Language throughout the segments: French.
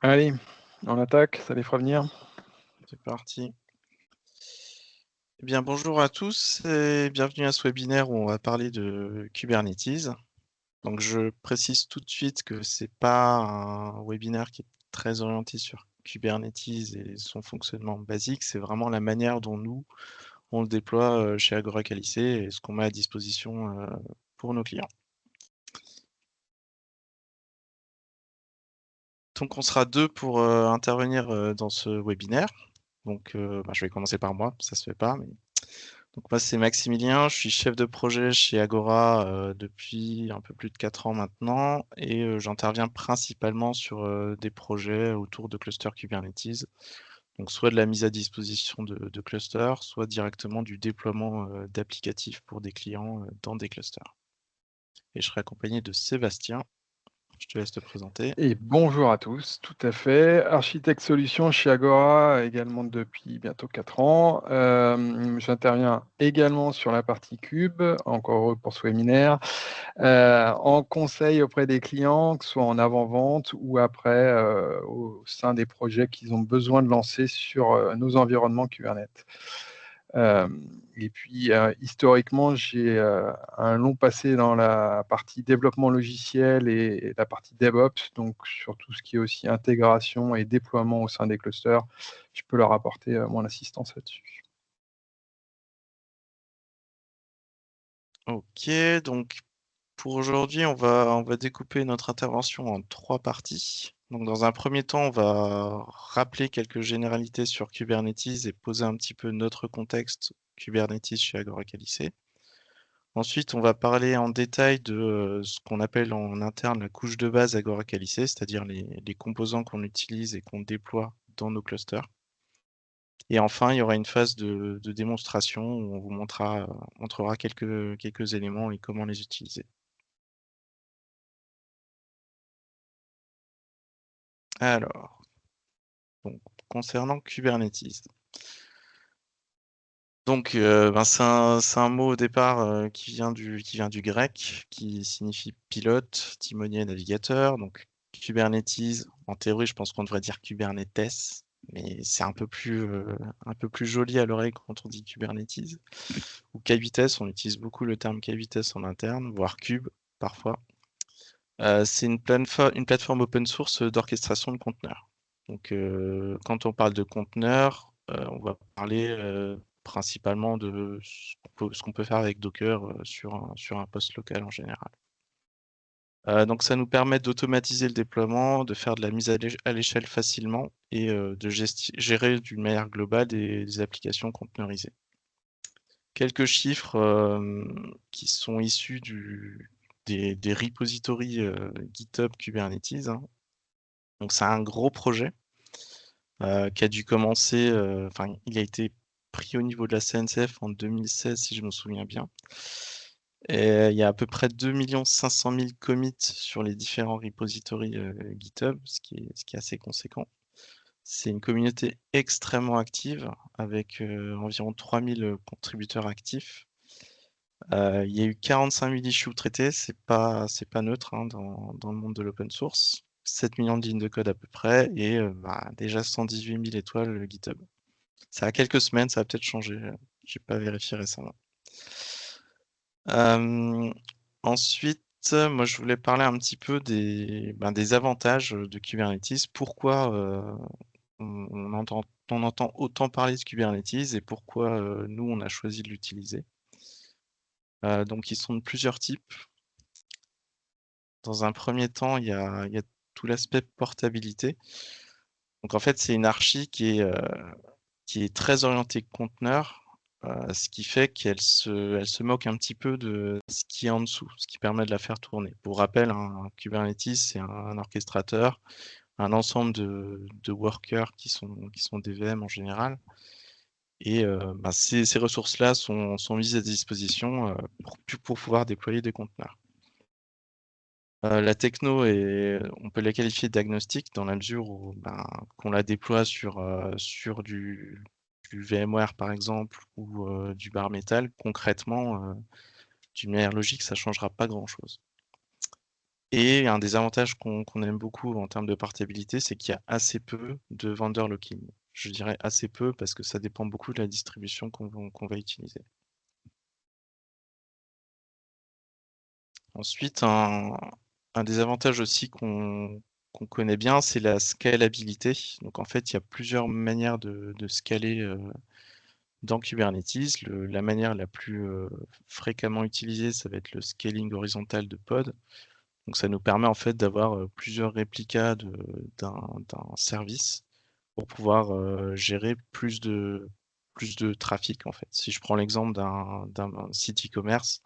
Allez, on attaque, ça les fera venir. C'est parti. Eh bien, bonjour à tous et bienvenue à ce webinaire où on va parler de Kubernetes. Donc, je précise tout de suite que c'est pas un webinaire qui est très orienté sur Kubernetes et son fonctionnement basique. C'est vraiment la manière dont nous, on le déploie chez Agora Qualys et ce qu'on met à disposition pour nos clients. Donc, on sera deux pour intervenir dans ce webinaire. Donc, je vais commencer par moi, ça se fait pas, mais donc moi c'est Maximilien, je suis chef de projet chez Agora depuis un peu plus de 4 ans maintenant et j'interviens principalement sur des projets autour de clusters Kubernetes. Donc soit de la mise à disposition de clusters, soit directement du déploiement d'applicatifs pour des clients dans des clusters. Et je serai accompagné de Sébastien, je te laisse te présenter. Et bonjour à tous, tout à fait. Architecte solution chez Agora, également depuis bientôt 4 ans. J'interviens également sur la partie Cube, encore heureux pour ce webinaire, en conseil auprès des clients, que ce soit en avant-vente ou après au sein des projets qu'ils ont besoin de lancer sur nos environnements Kubernetes. Et puis, historiquement, j'ai un long passé dans la partie développement logiciel et la partie DevOps, donc sur tout ce qui est aussi intégration et déploiement au sein des clusters. Je peux leur apporter mon assistance là-dessus. Ok, donc pour aujourd'hui, on va découper notre intervention en 3 parties. Donc, dans un premier temps, on va rappeler quelques généralités sur Kubernetes et poser un petit peu notre contexte Kubernetes chez Agora Qualys. Ensuite, on va parler en détail de ce qu'on appelle en interne la couche de base Agora Qualys, c'est-à-dire les composants qu'on utilise et qu'on déploie dans nos clusters. Et enfin, il y aura une phase de démonstration où on vous montrera quelques éléments et comment les utiliser. Alors, donc, concernant Kubernetes. Donc, c'est un mot au départ qui vient du grec, qui signifie pilote, timonier, navigateur. Donc, Kubernetes, en théorie, je pense qu'on devrait dire Kubernetes, mais c'est un peu plus joli à l'oreille quand on dit Kubernetes. Ou K8s, on utilise beaucoup le terme K8s en interne, voire Kube parfois. C'est une plateforme open source d'orchestration de conteneurs. Donc, quand on parle de conteneurs, on va parler principalement de ce qu'on peut faire avec Docker sur un poste local en général. Donc, ça nous permet d'automatiser le déploiement, de faire de la mise à l'échelle facilement et de gérer d'une manière globale des applications conteneurisées. Quelques chiffres qui sont issus des repositories GitHub Kubernetes, hein. Donc c'est un gros projet qui a dû commencer, enfin il a été pris au niveau de la CNCF en 2016 si je me souviens bien. Et il y a à peu près 2 500 000 commits sur les différents repositories GitHub, ce qui est assez conséquent. C'est une communauté extrêmement active avec environ 3000 contributeurs actifs. Il y a eu 45 000 issues traitées, c'est pas neutre hein, dans le monde de l'open source. 7 millions de lignes de code à peu près et déjà 118 000 étoiles le GitHub. Ça a quelques semaines, ça a peut-être changé, j'ai pas vérifié récemment. Euh, Ensuite, moi je voulais parler un petit peu des avantages de Kubernetes. Pourquoi on entend autant parler de Kubernetes et pourquoi nous on a choisi de l'utiliser. Donc ils sont de plusieurs types. Dans un premier temps, il y a tout l'aspect portabilité. Donc en fait, c'est une archi qui est très orientée conteneur, ce qui fait elle se moque un petit peu de ce qui est en dessous, ce qui permet de la faire tourner. Pour rappel, un Kubernetes, c'est un orchestrateur, un ensemble de workers qui sont des VM en général. Et ces ressources-là sont mises à disposition pour pouvoir déployer des conteneurs. La techno on peut la qualifier d'agnostique dans la mesure où qu'on la déploie sur du VMware par exemple ou du bare metal, concrètement, d'une manière logique, ça changera pas grand-chose. Et un des avantages qu'on aime beaucoup en termes de portabilité, c'est qu'il y a assez peu de vendor locking. Je dirais assez peu parce que ça dépend beaucoup de la distribution qu'on va utiliser. Ensuite, un des avantages aussi qu'on connaît bien, c'est la scalabilité. Donc en fait, il y a plusieurs manières de scaler dans Kubernetes. La manière la plus fréquemment utilisée, ça va être le scaling horizontal de pod. Donc ça nous permet en fait d'avoir plusieurs réplicas d'un service pour pouvoir gérer plus de trafic en fait. Si je prends l'exemple d'un site e-commerce,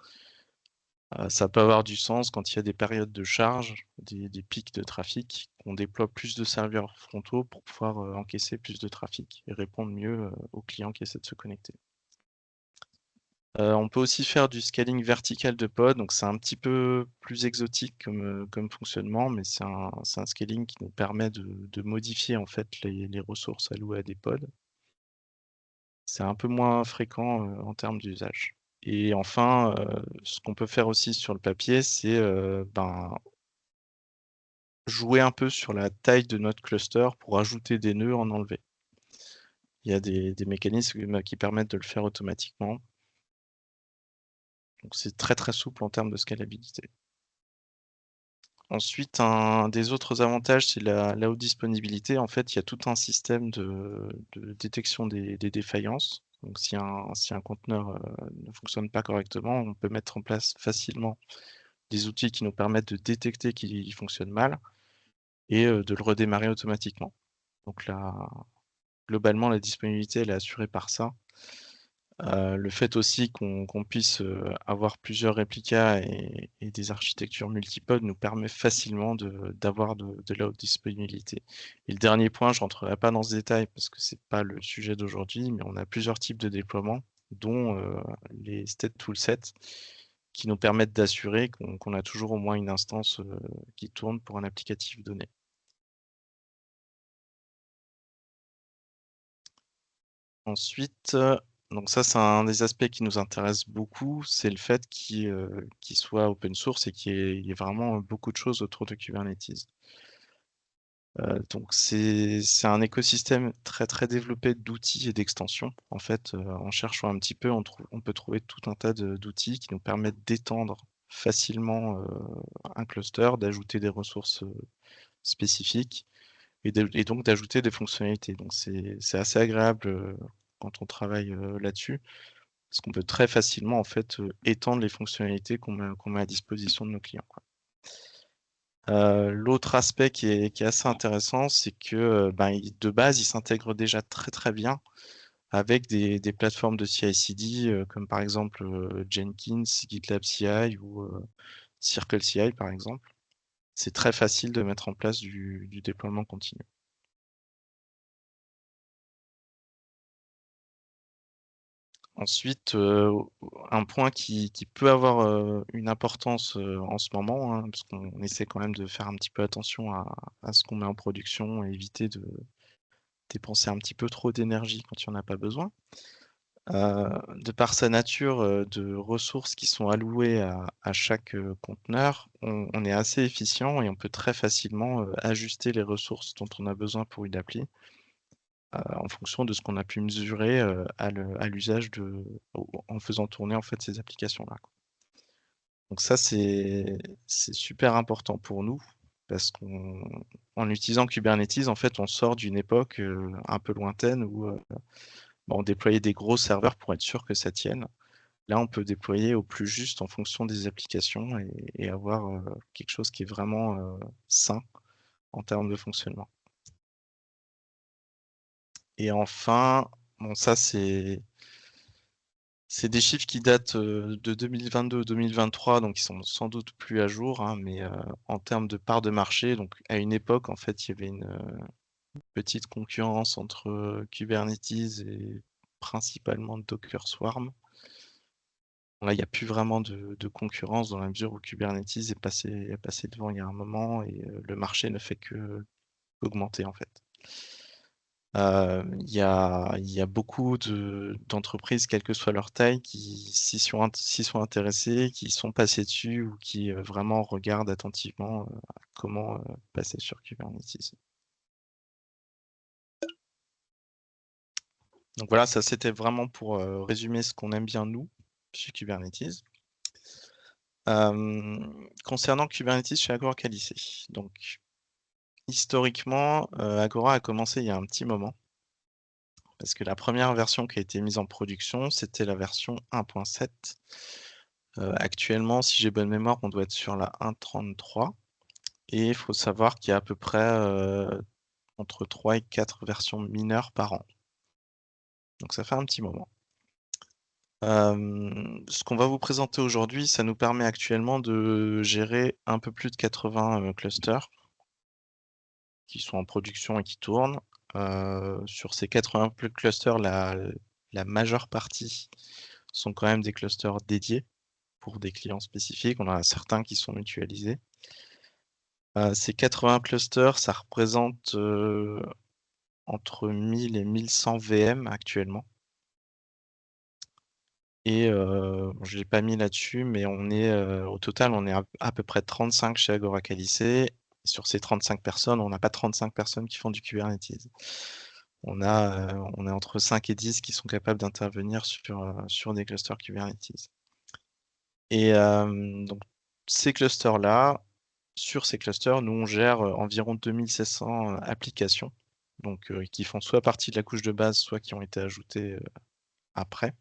ça peut avoir du sens quand il y a des périodes de charge, des pics de trafic, qu'on déploie plus de serveurs frontaux pour pouvoir encaisser plus de trafic et répondre mieux aux clients qui essaient de se connecter. On peut aussi faire du scaling vertical de pod, donc c'est un petit peu plus exotique comme fonctionnement, mais c'est un scaling qui nous permet de modifier en fait les ressources allouées à des pods. C'est un peu moins fréquent en termes d'usage. Et enfin, ce qu'on peut faire aussi sur le papier, c'est jouer un peu sur la taille de notre cluster pour ajouter des nœuds, en enlever. Il y a des mécanismes qui permettent de le faire automatiquement. Donc c'est très très souple en termes de scalabilité. Ensuite, un des autres avantages, c'est la haute disponibilité. En fait, il y a tout un système de détection des défaillances. Donc si un conteneur ne fonctionne pas correctement, on peut mettre en place facilement des outils qui nous permettent de détecter qu'il fonctionne mal et de le redémarrer automatiquement. Donc là, globalement, la disponibilité, elle est assurée par ça. Le fait aussi qu'on puisse avoir plusieurs réplicas et des architectures multipodes nous permet facilement d'avoir de la haute disponibilité. Et le dernier point, je rentrerai pas dans ce détail parce que c'est pas le sujet d'aujourd'hui, mais on a plusieurs types de déploiements, dont les state toolsets, qui nous permettent d'assurer qu'on a toujours au moins une instance qui tourne pour un applicatif donné. Ensuite, donc ça, c'est un des aspects qui nous intéresse beaucoup, c'est le fait qu'il soit open source et qu'il y ait vraiment beaucoup de choses autour de Kubernetes. Donc c'est un écosystème très, très développé d'outils et d'extensions. En fait, en cherchant un petit peu, on peut trouver tout un tas d'outils qui nous permettent d'étendre facilement un cluster, d'ajouter des ressources spécifiques et donc d'ajouter des fonctionnalités. Donc c'est assez agréable quand on travaille là-dessus, parce qu'on peut très facilement en fait étendre les fonctionnalités qu'on met à disposition de nos clients, quoi. L'autre aspect qui est assez intéressant, c'est que de base, il s'intègre déjà très très bien avec des plateformes de CI/CD comme par exemple Jenkins, GitLab CI ou Circle CI par exemple. C'est très facile de mettre en place du déploiement continu. Ensuite, un point qui peut avoir une importance en ce moment, hein, parce qu'on essaie quand même de faire un petit peu attention à ce qu'on met en production et éviter de dépenser un petit peu trop d'énergie quand il n'y en a pas besoin. De par sa nature de ressources qui sont allouées à chaque conteneur, on est assez efficient et on peut très facilement ajuster les ressources dont on a besoin pour une appli en fonction de ce qu'on a pu mesurer à l'usage en faisant tourner en fait ces applications-là, quoi. Donc ça, c'est super important pour nous parce qu'en utilisant Kubernetes, en fait, on sort d'une époque un peu lointaine où on déployait des gros serveurs pour être sûr que ça tienne. Là, on peut déployer au plus juste en fonction des applications et avoir quelque chose qui est vraiment sain en termes de fonctionnement. Et enfin, bon, ça, c'est des chiffres qui datent de 2022-2023, donc ils sont sans doute plus à jour, hein, mais en termes de part de marché, donc à une époque, en fait, il y avait une petite concurrence entre Kubernetes et principalement Docker Swarm. Là, il n'y a plus vraiment de concurrence dans la mesure où Kubernetes est passé devant il y a un moment et le marché ne fait que augmenter en fait. Il y a beaucoup d'entreprises, quelle que soit leur taille, qui s'y sont intéressées, qui sont passées dessus ou qui vraiment regardent attentivement comment passer sur Kubernetes. Donc voilà, ça c'était vraiment pour résumer ce qu'on aime bien nous chez Kubernetes. Concernant Kubernetes chez Agora Qualys, donc historiquement, Agora a commencé il y a un petit moment, parce que la première version qui a été mise en production, c'était la version 1.7. Actuellement, si j'ai bonne mémoire, on doit être sur la 1.33. Et il faut savoir qu'il y a à peu près entre 3 et 4 versions mineures par an. Donc ça fait un petit moment. Ce qu'on va vous présenter aujourd'hui, ça nous permet actuellement de gérer un peu plus de 80 clusters qui sont en production et qui tournent. Sur ces 80 clusters, la majeure partie sont quand même des clusters dédiés pour des clients spécifiques. On en a certains qui sont mutualisés. Ces 80 clusters, ça représente entre 1000 et 1100 VM actuellement. Et je ne l'ai pas mis là-dessus, mais on est au total, on est à peu près 35 chez Agora Qualys. Sur ces 35 personnes, on n'a pas 35 personnes qui font du Kubernetes. On est entre 5 et 10 qui sont capables d'intervenir sur des clusters Kubernetes. Et donc, ces clusters-là, sur ces clusters, nous, on gère environ 2700 applications, donc qui font soit partie de la couche de base, soit qui ont été ajoutées après.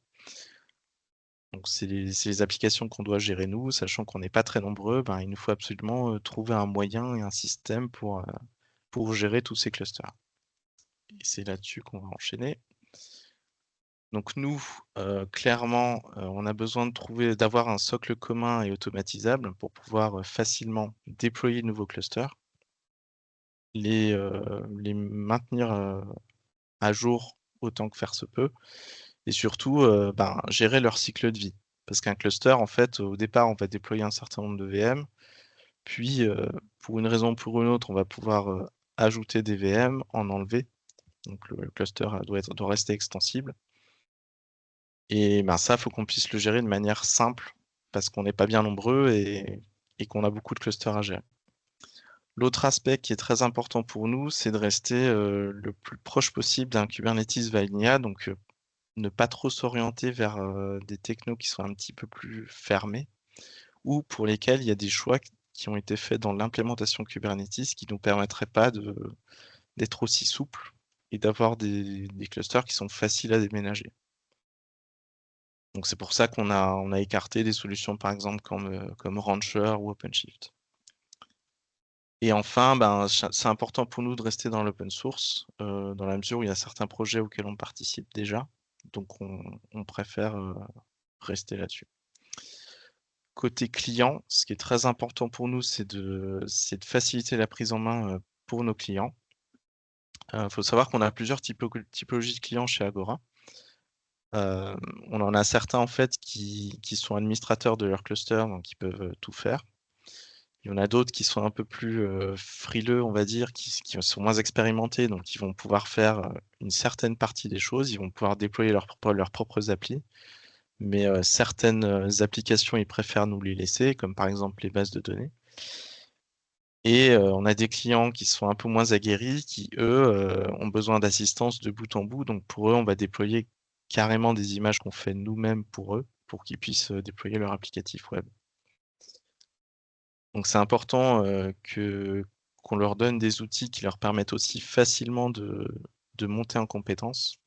Donc, c'est les applications qu'on doit gérer nous, sachant qu'on n'est pas très nombreux, ben, il nous faut absolument trouver un moyen et un système pour gérer tous ces clusters. Et c'est là-dessus qu'on va enchaîner. Donc nous, clairement, on a besoin d'avoir un socle commun et automatisable pour pouvoir facilement déployer de nouveaux clusters, les maintenir à jour autant que faire se peut, et surtout gérer leur cycle de vie. Parce qu'un cluster, en fait, au départ, on va déployer un certain nombre de VM, puis pour une raison ou pour une autre, on va pouvoir ajouter des VM, en enlever. Donc le cluster doit rester extensible. Et ça, il faut qu'on puisse le gérer de manière simple, parce qu'on n'est pas bien nombreux et qu'on a beaucoup de clusters à gérer. L'autre aspect qui est très important pour nous, c'est de rester le plus proche possible d'un Kubernetes Vanilla, donc ne pas trop s'orienter vers des technos qui sont un petit peu plus fermés, ou pour lesquels il y a des choix qui ont été faits dans l'implémentation Kubernetes qui ne nous permettraient pas d'être aussi souples et d'avoir des clusters qui sont faciles à déménager. Donc c'est pour ça qu'on a écarté des solutions, par exemple, comme Rancher ou OpenShift. Et enfin, c'est important pour nous de rester dans l'open source, dans la mesure où il y a certains projets auxquels on participe déjà. Donc on préfère rester là-dessus. Côté client, ce qui est très important pour nous, c'est de faciliter la prise en main pour nos clients. Il faut savoir qu'on a plusieurs typologies de clients chez Agora. On en a certains en fait qui sont administrateurs de leur cluster, donc ils peuvent tout faire. Il y en a d'autres qui sont un peu plus frileux, on va dire, qui sont moins expérimentés, donc ils vont pouvoir faire une certaine partie des choses, ils vont pouvoir déployer leurs propres applis, mais certaines applications, ils préfèrent nous les laisser, comme par exemple les bases de données. Et on a des clients qui sont un peu moins aguerris, qui, eux, ont besoin d'assistance de bout en bout. Donc pour eux, on va déployer carrément des images qu'on fait nous-mêmes pour eux, pour qu'ils puissent déployer leur applicatif web. Donc c'est important qu'on leur donne des outils qui leur permettent aussi facilement de monter en compétences.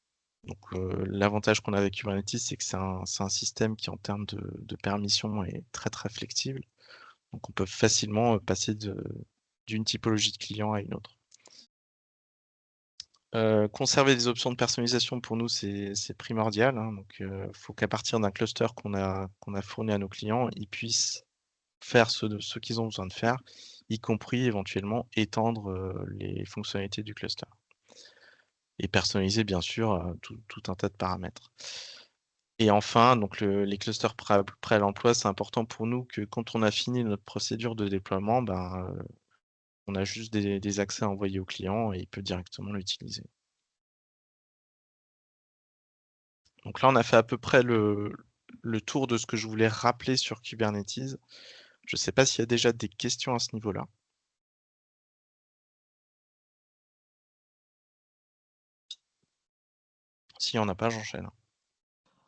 Donc l'avantage qu'on a avec Kubernetes, c'est que c'est un système qui, en termes de permission, est très très flexible. Donc on peut facilement passer d'une typologie de client à une autre. Conserver des options de personnalisation, pour nous, c'est primordial, hein. Donc faut qu'à partir d'un cluster qu'on a fourni à nos clients, ils puissent faire ce qu'ils ont besoin de faire, y compris éventuellement étendre les fonctionnalités du cluster. Et personnaliser bien sûr tout un tas de paramètres. Et enfin, donc les clusters prêts à l'emploi, c'est important pour nous que quand on a fini notre procédure de déploiement, on a juste des accès à envoyer au client et il peut directement l'utiliser. Donc là, on a fait à peu près le tour de ce que je voulais rappeler sur Kubernetes. Je ne sais pas s'il y a déjà des questions à ce niveau-là. S'il n'y en a pas, j'enchaîne.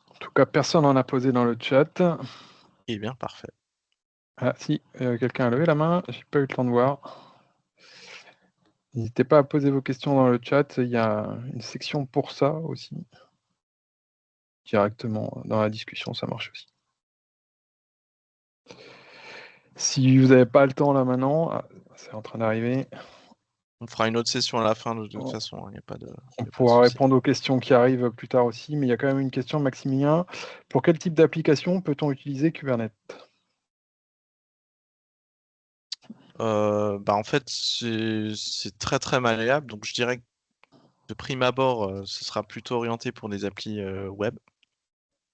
En tout cas, personne n'en a posé dans le chat. Eh bien, parfait. Ah si, quelqu'un a levé la main, j'ai pas eu le temps de voir. N'hésitez pas à poser vos questions dans le chat, il y a une section pour ça aussi. Directement dans la discussion, ça marche aussi. Si vous n'avez pas le temps là maintenant, c'est en train d'arriver. On fera une autre session à la fin de toute Oh. façon, il n'y a pas de On y a pas de pourra souci. répondre aux questions qui arrivent plus tard aussi, mais il y a quand même une question, Maximilien. Pour quel type d'application peut-on utiliser Kubernetes? En fait, c'est très très malléable, donc je dirais que de prime abord, ce sera plutôt orienté pour des applis web,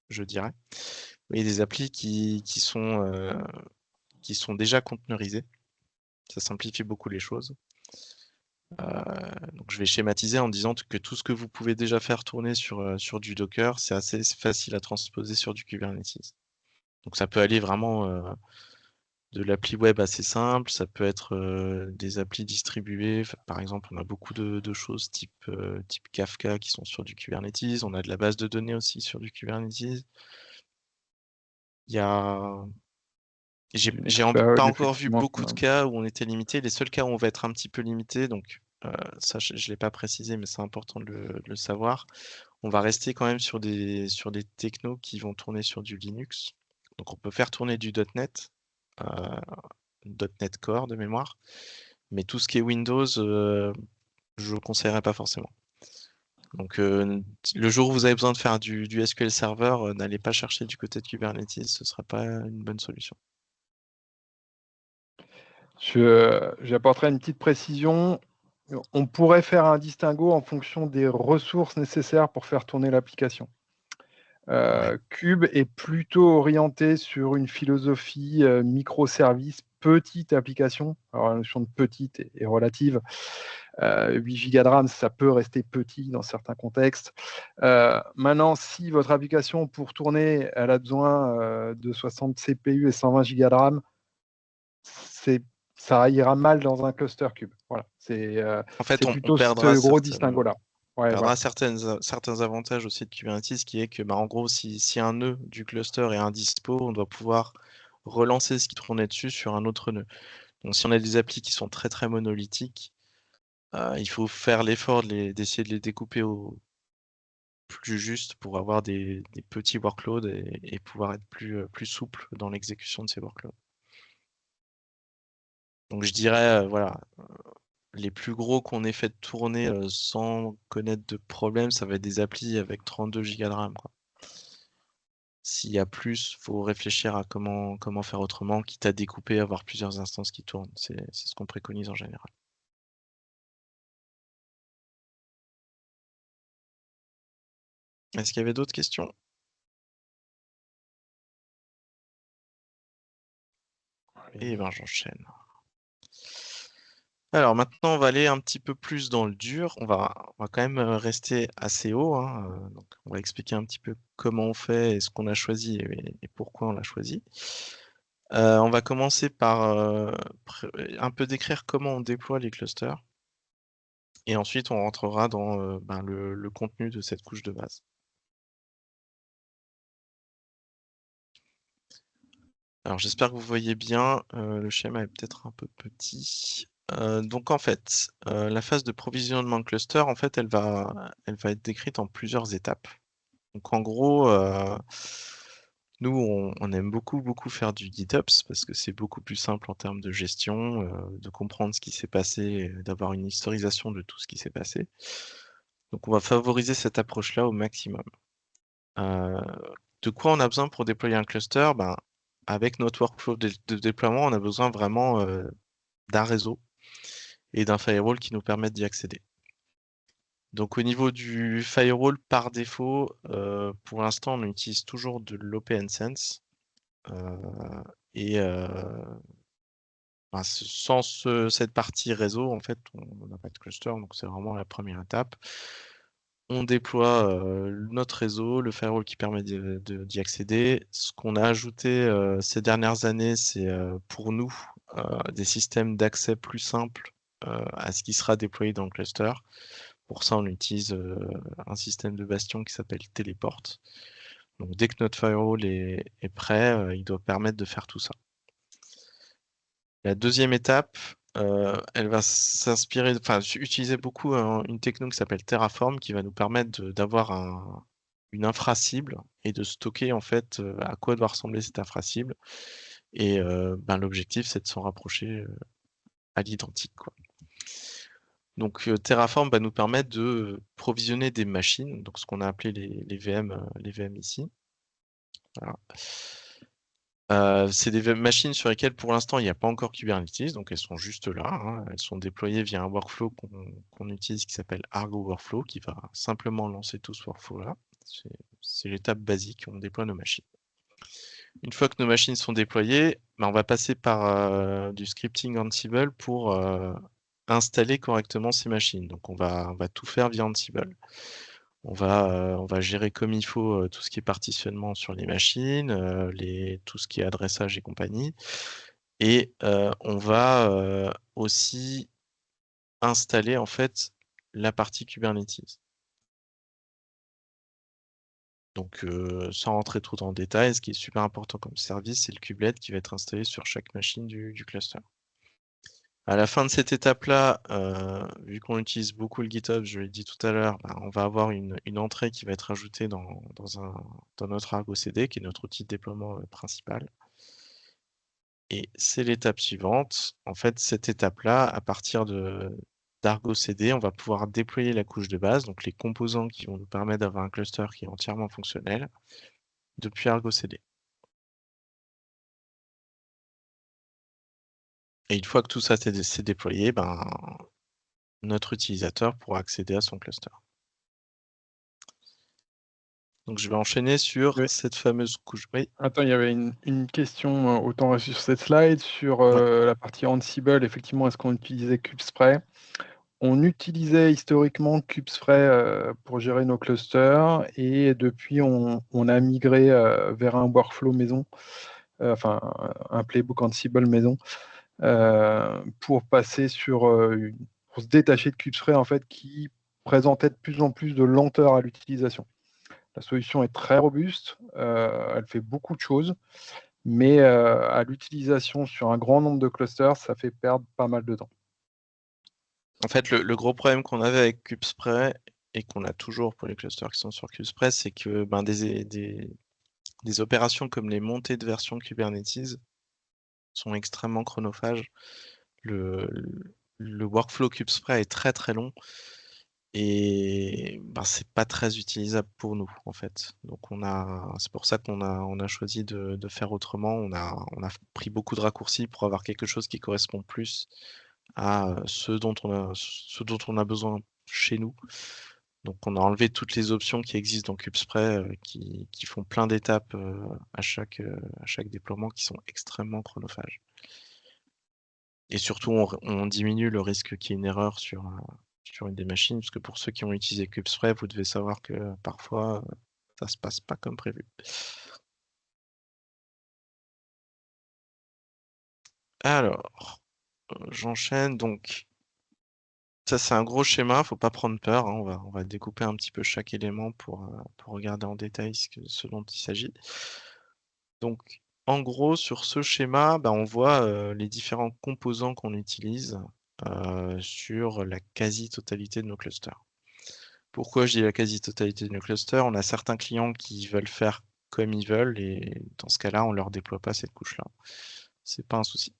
je dirais. Et des applis qui sont déjà conteneurisées. Ça simplifie beaucoup les choses. Donc je vais schématiser en disant que tout ce que vous pouvez déjà faire tourner sur du Docker, c'est assez facile à transposer sur du Kubernetes. Donc ça peut aller vraiment de l'appli web assez simple, ça peut être des applis distribuées. Par exemple, on a beaucoup de choses type Kafka qui sont sur du Kubernetes. On a de la base de données aussi sur du Kubernetes. Il y a... J'ai pas encore vu beaucoup de cas où on était limité. Les seuls cas où on va être un petit peu limité, donc ça je ne l'ai pas précisé, mais c'est important de le savoir. On va rester quand même sur des technos qui vont tourner sur du Linux. Donc on peut faire tourner du .NET, .NET Core de mémoire, mais tout ce qui est Windows, je ne conseillerais pas forcément. Donc le jour où vous avez besoin de faire du SQL Server, n'allez pas chercher du côté de Kubernetes, ce ne sera pas une bonne solution. J'apporterai une petite précision. On pourrait faire un distinguo en fonction des ressources nécessaires pour faire tourner l'application. Kube est plutôt orienté sur une philosophie microservice, petite application. Alors la notion de petite est relative. 8 Go de RAM, ça peut rester petit dans certains contextes. Maintenant, si votre application pour tourner, elle a besoin de 60 CPU et 120 Go de RAM, ça ira mal dans un cluster Kube. Voilà, En fait, c'est on plutôt perdra ce gros distinguo-là. Ouais, voilà. certains avantages aussi de Kubernetes, qui est que, en gros, si un nœud du cluster est indispo, on doit pouvoir relancer ce qui tournait dessus sur un autre nœud. Donc, si on a des applis qui sont très très monolithiques, il faut faire l'effort d'essayer de les découper au plus juste pour avoir des petits workloads et pouvoir être plus souple dans l'exécution de ces workloads. Donc, je dirais, voilà, les plus gros qu'on ait fait tourner sans connaître de problème, ça va être des applis avec 32 Go de RAM, quoi. S'il y a plus, il faut réfléchir à comment faire autrement, quitte à découper, avoir plusieurs instances qui tournent. C'est ce qu'on préconise en général. Est-ce qu'il y avait d'autres questions? Eh ben, j'enchaîne. Alors maintenant, on va aller un petit peu plus dans le dur. On va quand même rester assez haut, hein. Donc on va expliquer un petit peu comment on fait et ce qu'on a choisi et pourquoi on l'a choisi. On va commencer par un peu décrire comment on déploie les clusters. Et ensuite, on rentrera dans le contenu de cette couche de base. Alors j'espère que vous voyez bien, le schéma est peut-être un peu petit. Donc en fait, la phase de provisionnement de cluster, en fait, elle va être décrite en plusieurs étapes. Donc en gros, nous, on aime beaucoup faire du GitOps parce que c'est beaucoup plus simple en termes de gestion, de comprendre ce qui s'est passé, d'avoir une historisation de tout ce qui s'est passé. Donc on va favoriser cette approche-là au maximum. De quoi on a besoin pour déployer un cluster? Avec notre workflow de déploiement, on a besoin vraiment d'un réseau et d'un firewall qui nous permettent d'y accéder. Donc au niveau du firewall, par défaut, pour l'instant, on utilise toujours de l'OPNsense. Et sans cette partie réseau, en fait, on n'a pas de cluster, donc c'est vraiment la première étape. on déploie notre réseau, le firewall qui permet d'y accéder. Ce qu'on a ajouté ces dernières années, c'est pour nous des systèmes d'accès plus simples à ce qui sera déployé dans le cluster. Pour ça, on utilise un système de bastion qui s'appelle Teleport. Donc dès que notre firewall est prêt, il doit permettre de faire tout ça. La deuxième étape, elle va s'inspirer, enfin utiliser beaucoup une techno qui s'appelle Terraform, qui va nous permettre d'avoir une infra-cible et de stocker en fait à quoi doit ressembler cette infra-cible. Et l'objectif, c'est de s'en rapprocher à l'identique, quoi. Donc Terraform va nous permettre de provisionner des machines, donc ce qu'on a appelé les VM ici. Voilà. C'est des machines sur lesquelles pour l'instant il n'y a pas encore Kubernetes, donc elles sont juste là, hein. Elles sont déployées via un workflow qu'on utilise qui s'appelle Argo Workflow, qui va simplement lancer tout ce workflow-là. C'est l'étape basique, on déploie nos machines. Une fois que nos machines sont déployées, on va passer par du scripting Ansible pour installer correctement ces machines. Donc on va tout faire via Ansible. On va gérer comme il faut tout ce qui est partitionnement sur les machines, tout ce qui est adressage et compagnie. Et on va aussi installer en fait la partie Kubernetes. Donc sans rentrer trop dans le détail, ce qui est super important comme service, c'est le kubelet qui va être installé sur chaque machine du cluster. À la fin de cette étape-là, vu qu'on utilise beaucoup le GitHub, je l'ai dit tout à l'heure, on va avoir une entrée qui va être ajoutée dans notre Argo CD, qui est notre outil de déploiement principal. Et c'est l'étape suivante. En fait, cette étape-là, à partir d'Argo CD, on va pouvoir déployer la couche de base, donc les composants qui vont nous permettre d'avoir un cluster qui est entièrement fonctionnel, depuis Argo CD. Et une fois que tout ça s'est déployé, notre utilisateur pourra accéder à son cluster. Donc je vais enchaîner sur cette fameuse couche. Oui. Attends, il y avait une question, autant rester sur cette slide, sur Ouais. la partie Ansible. Effectivement, est-ce qu'on utilisait Kubespray? On utilisait historiquement Kubespray pour gérer nos clusters et depuis, on a migré vers un workflow maison, enfin un playbook Ansible maison, pour passer pour se détacher de Kubespray en fait, qui présentait de plus en plus de lenteur à l'utilisation. La solution est très robuste, elle fait beaucoup de choses, mais à l'utilisation sur un grand nombre de clusters, ça fait perdre pas mal de temps. En fait, le gros problème qu'on avait avec Kubespray et qu'on a toujours pour les clusters qui sont sur Kubespray, c'est que des opérations comme les montées de version Kubernetes sont extrêmement chronophages. Le workflow Kubespray est très très long et c'est pas très utilisable pour nous en fait. Donc c'est pour ça qu'on a choisi de faire autrement. On a pris beaucoup de raccourcis pour avoir quelque chose qui correspond plus à ce dont on a besoin chez nous. Donc on a enlevé toutes les options qui existent dans Kubespray qui font plein d'étapes à chaque déploiement qui sont extrêmement chronophages. Et surtout, on diminue le risque qu'il y ait une erreur sur une des machines, parce que pour ceux qui ont utilisé Kubespray, vous devez savoir que parfois, ça se passe pas comme prévu. Alors, j'enchaîne. Donc, ça, c'est un gros schéma, faut pas prendre peur, hein. On va découper un petit peu chaque élément pour regarder en détail ce dont il s'agit. Donc, en gros, sur ce schéma, on voit les différents composants qu'on utilise sur la quasi-totalité de nos clusters. Pourquoi je dis la quasi-totalité de nos clusters? On a certains clients qui veulent faire comme ils veulent et dans ce cas-là, on leur déploie pas cette couche-là. C'est pas un souci.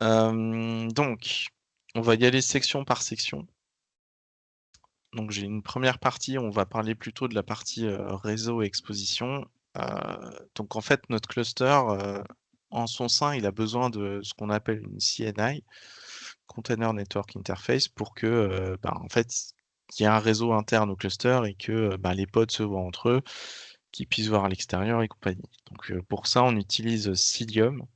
Donc, on va y aller section par section. Donc, j'ai une première partie, on va parler plutôt de la partie réseau et exposition. Donc, en fait, notre cluster, en son sein, il a besoin de ce qu'on appelle une CNI, Container Network Interface, pour que, en fait, qu'il y ait un réseau interne au cluster et que les pods se voient entre eux, qu'ils puissent voir à l'extérieur et compagnie. Donc, pour ça, on utilise Cilium.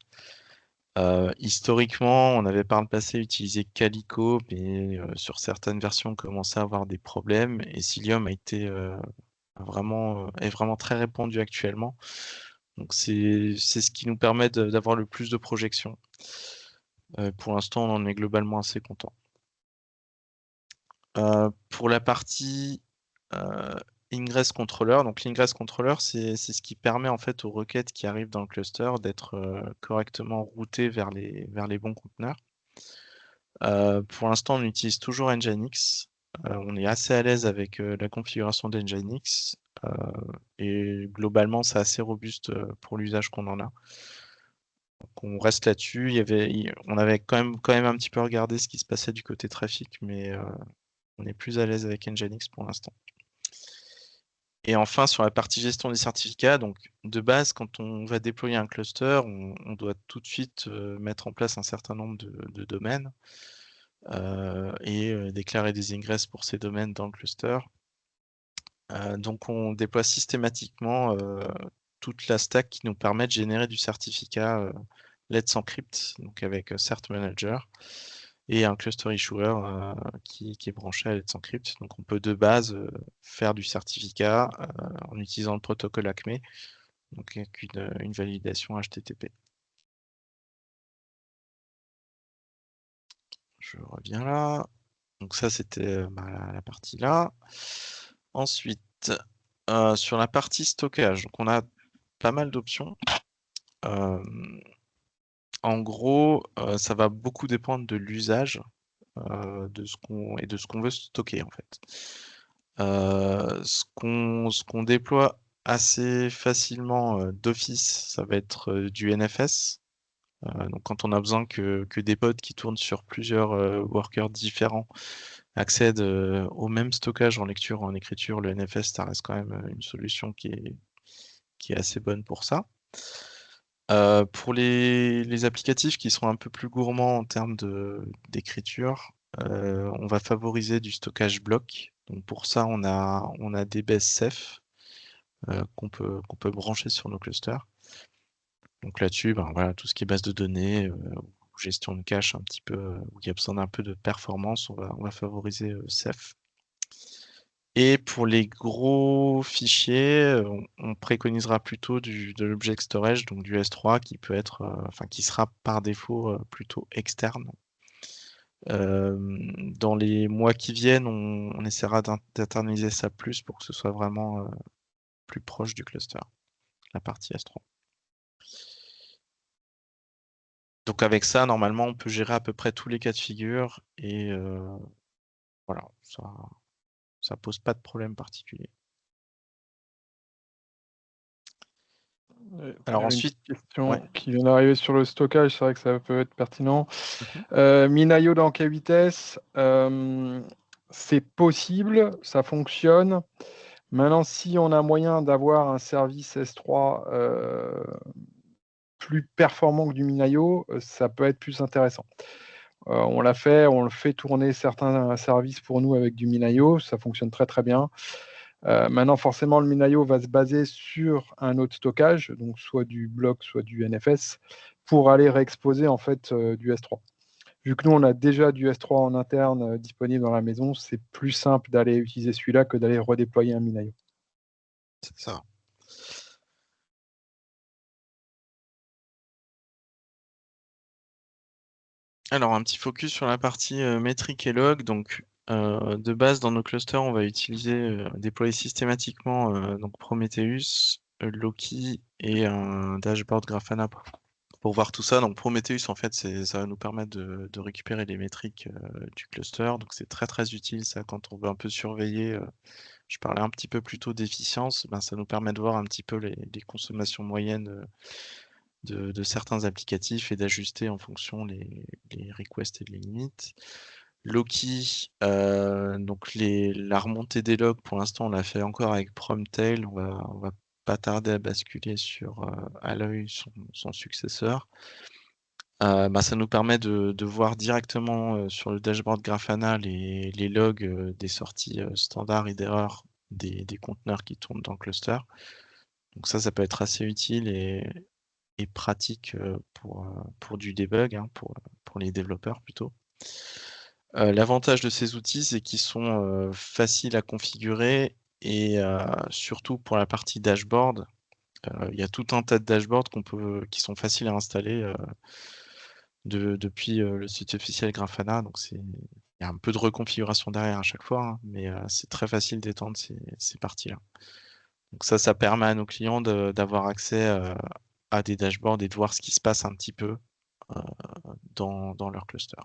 Historiquement, on avait par le passé utilisé Calico, mais sur certaines versions, on commençait à avoir des problèmes. Et Cilium est vraiment très répandu actuellement. Donc c'est ce qui nous permet d'avoir le plus de projections. Pour l'instant, on en est globalement assez content. Pour la partie Ingress Controller, donc l'Ingress Controller, c'est ce qui permet en fait aux requêtes qui arrivent dans le cluster d'être correctement routées vers les bons conteneurs. Pour l'instant, on utilise toujours Nginx. On est assez à l'aise avec la configuration d'Nginx et globalement, c'est assez robuste pour l'usage qu'on en a. Donc, on reste là-dessus. On avait quand même un petit peu regardé ce qui se passait du côté trafic, mais on est plus à l'aise avec Nginx pour l'instant. Et enfin, sur la partie gestion des certificats, donc de base, quand on va déployer un cluster, on doit tout de suite mettre en place un certain nombre de domaines et déclarer des ingresses pour ces domaines dans le cluster. Donc on déploie systématiquement toute la stack qui nous permet de générer du certificat Let's Encrypt, donc avec Cert Manager et un cluster issuer qui est branché à Let's Encrypt. Donc on peut de base faire du certificat en utilisant le protocole ACME, donc avec une validation HTTP. Je reviens là. Donc ça, c'était la partie là. Ensuite, sur la partie stockage, donc on a pas mal d'options. En gros, ça va beaucoup dépendre de l'usage de ce qu'on veut stocker en fait. Ce qu'on déploie assez facilement d'office, ça va être du NFS. Donc quand on a besoin que des pods qui tournent sur plusieurs workers différents accèdent au même stockage en lecture ou en écriture, le NFS, ça reste quand même une solution qui est assez bonne pour ça. Pour les applicatifs qui sont un peu plus gourmands en termes d'écriture, on va favoriser du stockage bloc. Donc pour ça, on a des bases Ceph qu'on peut brancher sur nos clusters. Donc là-dessus, ben, voilà, tout ce qui est base de données, gestion de cache un petit peu, où il y a besoin d'un peu de performance, on va favoriser Ceph. Et pour les gros fichiers, on préconisera plutôt de l'object storage, donc du S3, qui peut être, enfin, qui sera par défaut plutôt externe. Dans les mois qui viennent, on essaiera d'internaliser ça plus pour que ce soit vraiment plus proche du cluster, la partie S3. Donc avec ça, normalement, on peut gérer à peu près tous les cas de figure et voilà, ça pose pas de problème particulier. Alors Une ensuite, question ouais. qui vient d'arriver sur le stockage, c'est vrai que ça peut être pertinent. Mhm. Minayo dans K8S, c'est possible, ça fonctionne. Maintenant, si on a moyen d'avoir un service S3 plus performant que du Minayo, ça peut être plus intéressant. On l'a fait, on le fait tourner certains services pour nous avec du Minayo, ça fonctionne très très bien. Maintenant, forcément, le Minayo va se baser sur un autre stockage, donc soit du bloc, soit du NFS, pour aller réexposer en fait du S3. Vu que nous, on a déjà du S3 en interne disponible dans la maison, c'est plus simple d'aller utiliser celui-là que d'aller redéployer un Minayo. C'est ça. Alors, un petit focus sur la partie métrique et log. Donc, de base, dans nos clusters, on va utiliser, déployer systématiquement donc Prometheus, Loki et un dashboard Grafana pour voir tout ça. Donc, Prometheus, en fait, ça va nous permettre de récupérer les métriques du cluster. Donc, c'est très, très utile, ça, quand on veut un peu surveiller. Je parlais un petit peu plus tôt d'efficience. Ben, ça nous permet de voir un petit peu les consommations moyennes de certains applicatifs et d'ajuster en fonction les requests et les limites. Loki, donc la remontée des logs, pour l'instant, on l'a fait encore avec Promtail. On va pas tarder à basculer sur Alloy, son successeur. Bah, ça nous permet de voir directement sur le dashboard Grafana les logs des sorties standards et d'erreurs des conteneurs qui tournent dans le cluster. Donc ça peut être assez utile et et pratique pour du debug, hein, pour les développeurs plutôt. L'avantage de ces outils, c'est qu'ils sont faciles à configurer et surtout pour la partie dashboard, il y a tout un tas de dashboards qui sont faciles à installer depuis le site officiel Grafana. Donc il y a un peu de reconfiguration derrière à chaque fois, hein, mais c'est très facile d'étendre ces parties-là. Donc ça permet à nos clients d'avoir accès à des dashboards et de voir ce qui se passe un petit peu dans leur cluster.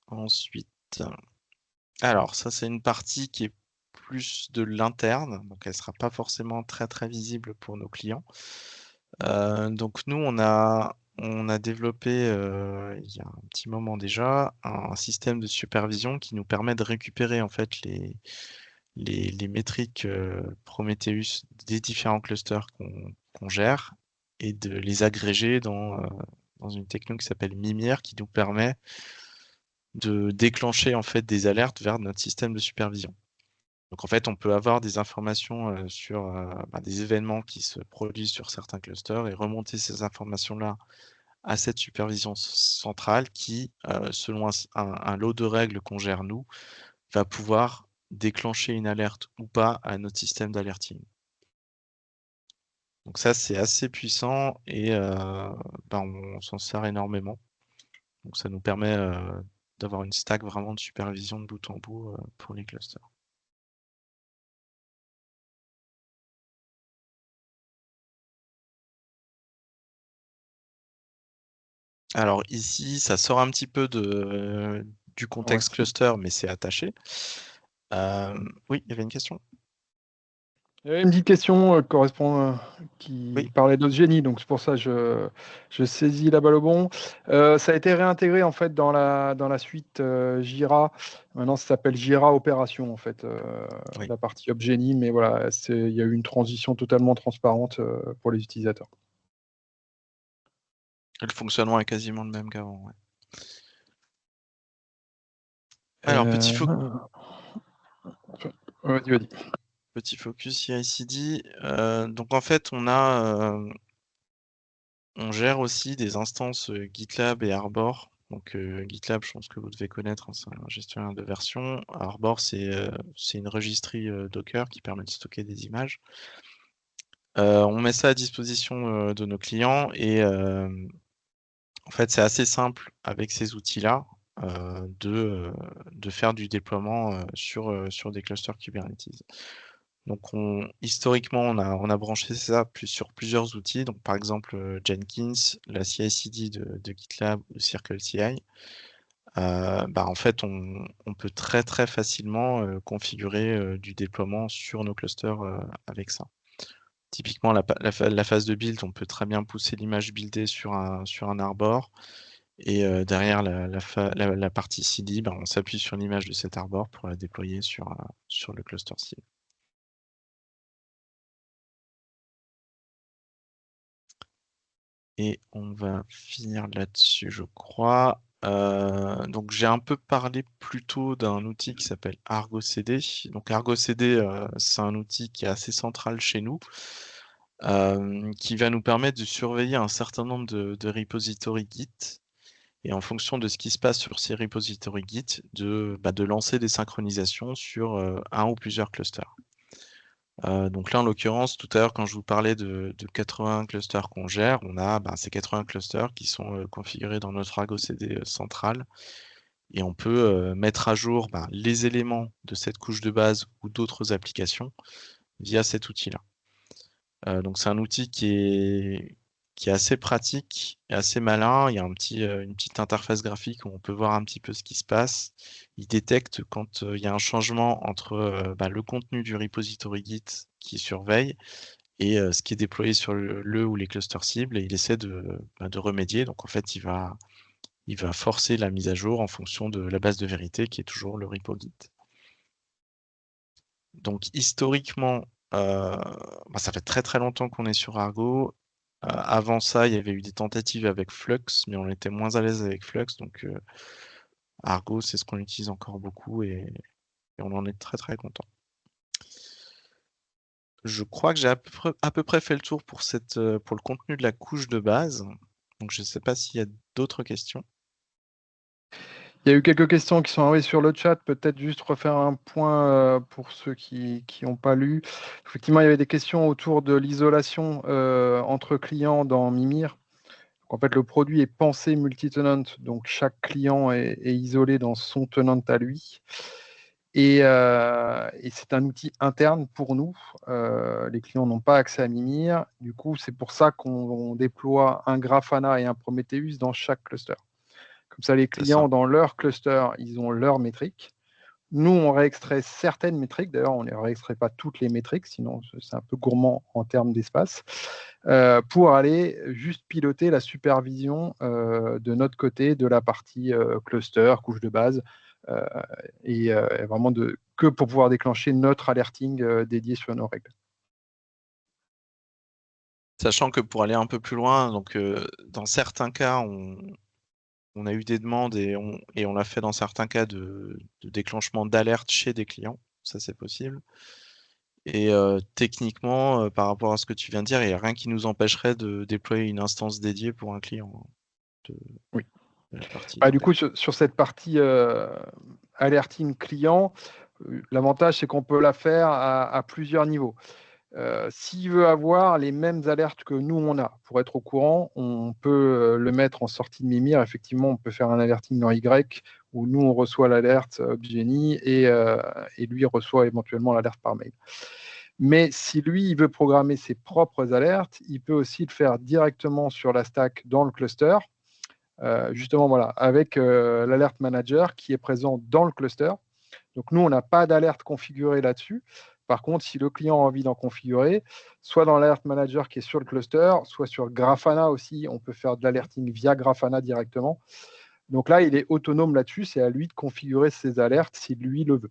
Ensuite, alors ça c'est une partie qui est plus de l'interne, donc elle ne sera pas forcément très très visible pour nos clients. Donc nous on a développé il y a un petit moment déjà un système de supervision qui nous permet de récupérer en fait les métriques Prometheus des différents clusters qu'on gère et de les agréger dans une techno qui s'appelle Mimir qui nous permet de déclencher en fait des alertes vers notre système de supervision. Donc en fait, on peut avoir des informations sur des événements qui se produisent sur certains clusters et remonter ces informations-là à cette supervision centrale qui, selon un lot de règles qu'on gère nous, va pouvoir déclencher une alerte ou pas à notre système d'alerting. Donc ça, c'est assez puissant et on s'en sert énormément. Donc ça nous permet d'avoir une stack vraiment de supervision de bout en bout pour les clusters. Alors ici, ça sort un petit peu du contexte Ouais. cluster, mais c'est attaché. Oui, il y avait une question? Il y avait une petite question qui Oui. parlait d'Autgenie, donc c'est pour ça que je saisis la balle au bon. Ça a été réintégré en fait dans la suite Jira. Maintenant, ça s'appelle Jira Opération en fait, Oui. la partie Opgenie, mais voilà, il y a eu une transition totalement transparente pour les utilisateurs. Le fonctionnement est quasiment le même qu'avant, ouais. Alors, Vas-y. petit focus CI/CD. Donc en fait, on gère aussi des instances GitLab et Arbor. Donc GitLab, je pense que vous devez connaître, hein, c'est un gestionnaire de version. Arbor, c'est une registry Docker qui permet de stocker des images. On met ça à disposition de nos clients et en fait, c'est assez simple avec ces outils-là de faire du déploiement sur des clusters Kubernetes. Donc historiquement, on a branché ça sur plusieurs outils. Donc par exemple Jenkins, la CI/CD de GitLab ou CircleCI. En fait, on peut très très facilement configurer du déploiement sur nos clusters avec ça. Typiquement, la phase de build, on peut très bien pousser l'image buildée sur un arbor. Et derrière la partie CD, on s'appuie sur l'image de cet arbor pour la déployer sur le cluster cible. Et on va finir là-dessus, je crois. Donc j'ai un peu parlé plus tôt d'un outil qui s'appelle Argo CD. Donc Argo CD, c'est un outil qui est assez central chez nous, qui va nous permettre de surveiller un certain nombre de repositories Git. Et en fonction de ce qui se passe sur ces repositories Git, de lancer des synchronisations sur un ou plusieurs clusters. Donc là, en l'occurrence, tout à l'heure, quand je vous parlais de 80 clusters qu'on gère, on a ces 80 clusters qui sont configurés dans notre Argo CD centrale. Et on peut mettre à jour les éléments de cette couche de base ou d'autres applications via cet outil-là. Donc c'est un outil qui est assez pratique et assez malin. Il y a une petite interface graphique où on peut voir un petit peu ce qui se passe. Il détecte quand il y a un changement entre le contenu du repository Git qui surveille et ce qui est déployé sur le ou les clusters cibles, et il essaie de remédier. Donc en fait, il va forcer la mise à jour en fonction de la base de vérité qui est toujours le repo Git. Donc historiquement, ça fait très très longtemps qu'on est sur Argo. Avant ça, il y avait eu des tentatives avec Flux, mais on était moins à l'aise avec Flux. Donc Argo, c'est ce qu'on utilise encore beaucoup et on en est très très content. Je crois que j'ai à peu près fait le tour pour le contenu de la couche de base. Donc, je ne sais pas s'il y a d'autres questions. Il y a eu quelques questions qui sont arrivées sur le chat. Peut-être juste refaire un point pour ceux qui n'ont pas lu. Effectivement, il y avait des questions autour de l'isolation entre clients dans Mimir. En fait, le produit est pensé multi-tenant, donc chaque client est isolé dans son tenant à lui. Et c'est un outil interne pour nous. Les clients n'ont pas accès à Mimir. Du coup, c'est pour ça qu'on déploie un Grafana et un Prometheus dans chaque cluster. Comme ça, les clients, dans leur cluster, ils ont leurs métriques. Nous, on réextrait certaines métriques. D'ailleurs, on ne réextrait pas toutes les métriques, sinon c'est un peu gourmand en termes d'espace, pour aller juste piloter la supervision de notre côté de la partie cluster, couche de base, et vraiment que pour pouvoir déclencher notre alerting dédié sur nos règles. Sachant que pour aller un peu plus loin, donc dans certains cas, on a eu des demandes et on l'a fait dans certains cas de déclenchement d'alerte chez des clients. Ça, c'est possible. Et techniquement, par rapport à ce que tu viens de dire, il n'y a rien qui nous empêcherait de déployer une instance dédiée pour un client. Oui. De la partie Du coup, sur cette partie alerting client, l'avantage, c'est qu'on peut la faire à plusieurs niveaux. S'il veut avoir les mêmes alertes que nous, on a, pour être au courant, on peut le mettre en sortie de Mimir. Effectivement, on peut faire un alerting dans Y, où nous, on reçoit l'alerte Obgeny et lui reçoit éventuellement l'alerte par mail. Mais si lui, il veut programmer ses propres alertes, il peut aussi le faire directement sur la stack dans le cluster, justement, voilà, avec l'alert manager qui est présent dans le cluster. Donc, nous, on n'a pas d'alerte configurée là-dessus. Par contre, si le client a envie d'en configurer, soit dans l'alert manager qui est sur le cluster, soit sur Grafana aussi, on peut faire de l'alerting via Grafana directement. Donc là, il est autonome là-dessus. C'est à lui de configurer ses alertes si lui le veut.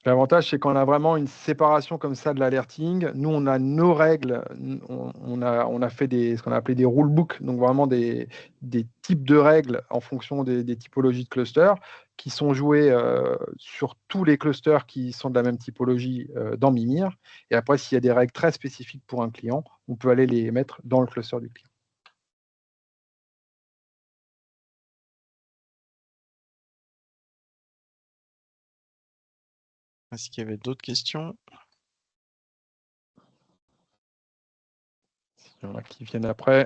L'avantage, c'est qu'on a vraiment une séparation comme ça de l'alerting. Nous, on a nos règles. On a fait ce qu'on a appelé des rulebooks, donc vraiment des types de règles en fonction des typologies de clusters qui sont jouées sur tous les clusters qui sont de la même typologie dans Mimir. Et après, s'il y a des règles très spécifiques pour un client, on peut aller les mettre dans le cluster du client. Est-ce qu'il y avait d'autres questions? S'il y en a qui viennent après,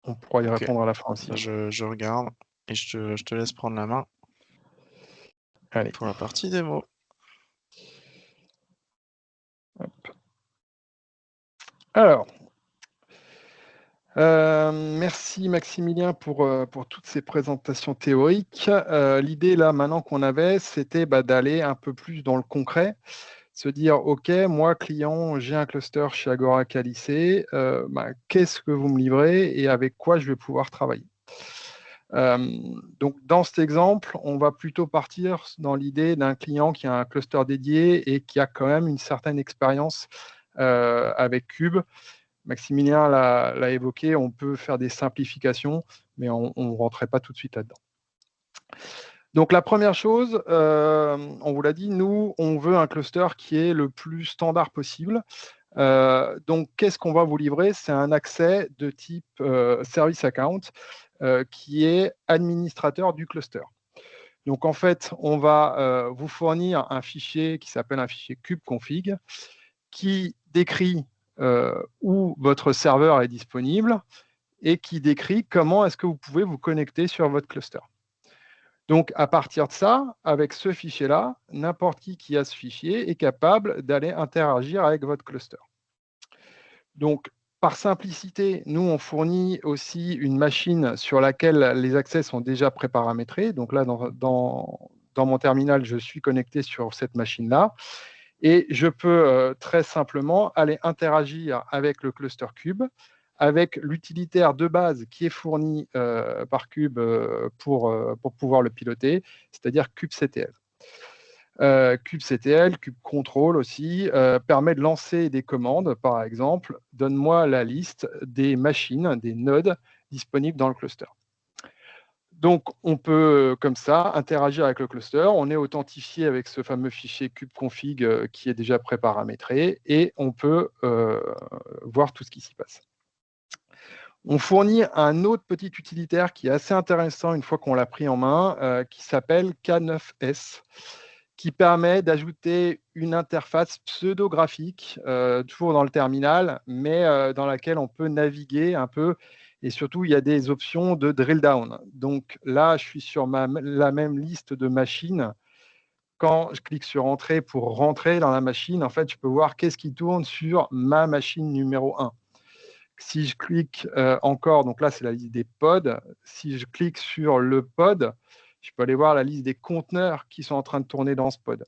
on pourra y répondre à la fin aussi. Je regarde et je te laisse prendre la main. Allez. Pour la partie démo. Hop. Alors, merci Maximilien pour toutes ces présentations théoriques. L'idée là maintenant qu'on avait, c'était d'aller un peu plus dans le concret, se dire ok, moi client, j'ai un cluster chez Agora Calicé, qu'est-ce que vous me livrez et avec quoi je vais pouvoir travailler. Donc dans cet exemple, on va plutôt partir dans l'idée d'un client qui a un cluster dédié et qui a quand même une certaine expérience avec Cube. Maximilien l'a évoqué, on peut faire des simplifications, mais on ne rentrait pas tout de suite là-dedans. Donc la première chose, on vous l'a dit, nous, on veut un cluster qui est le plus standard possible. Donc qu'est-ce qu'on va vous livrer? C'est un accès de type service account qui est administrateur du cluster. Donc en fait, on va vous fournir un fichier qui s'appelle un fichier kubeconfig qui décrit où votre serveur est disponible et qui décrit comment est-ce que vous pouvez vous connecter sur votre cluster. Donc, à partir de ça, avec ce fichier-là, n'importe qui a ce fichier est capable d'aller interagir avec votre cluster. Donc, par simplicité, nous, on fournit aussi une machine sur laquelle les accès sont déjà préparamétrés. Donc là, dans mon terminal, je suis connecté sur cette machine-là. Et je peux très simplement aller interagir avec le cluster Cube, avec l'utilitaire de base qui est fourni par Cube pour pouvoir le piloter, c'est-à-dire kubectl. kubectl, kubecontrol aussi, permet de lancer des commandes, par exemple, donne-moi la liste des machines, des nodes disponibles dans le cluster. Donc, on peut, comme ça, interagir avec le cluster. On est authentifié avec ce fameux fichier kubeconfig qui est déjà préparamétré et on peut voir tout ce qui s'y passe. On fournit un autre petit utilitaire qui est assez intéressant une fois qu'on l'a pris en main, qui s'appelle K9S, qui permet d'ajouter une interface pseudo-graphique, toujours dans le terminal, mais dans laquelle on peut naviguer un peu. Et surtout, il y a des options de drill down. Donc là, je suis sur la même liste de machines. Quand je clique sur Entrée pour rentrer dans la machine, en fait, je peux voir qu'est-ce qui tourne sur ma machine numéro 1. Si je clique encore, donc là, c'est la liste des pods. Si je clique sur le pod, je peux aller voir la liste des conteneurs qui sont en train de tourner dans ce pod.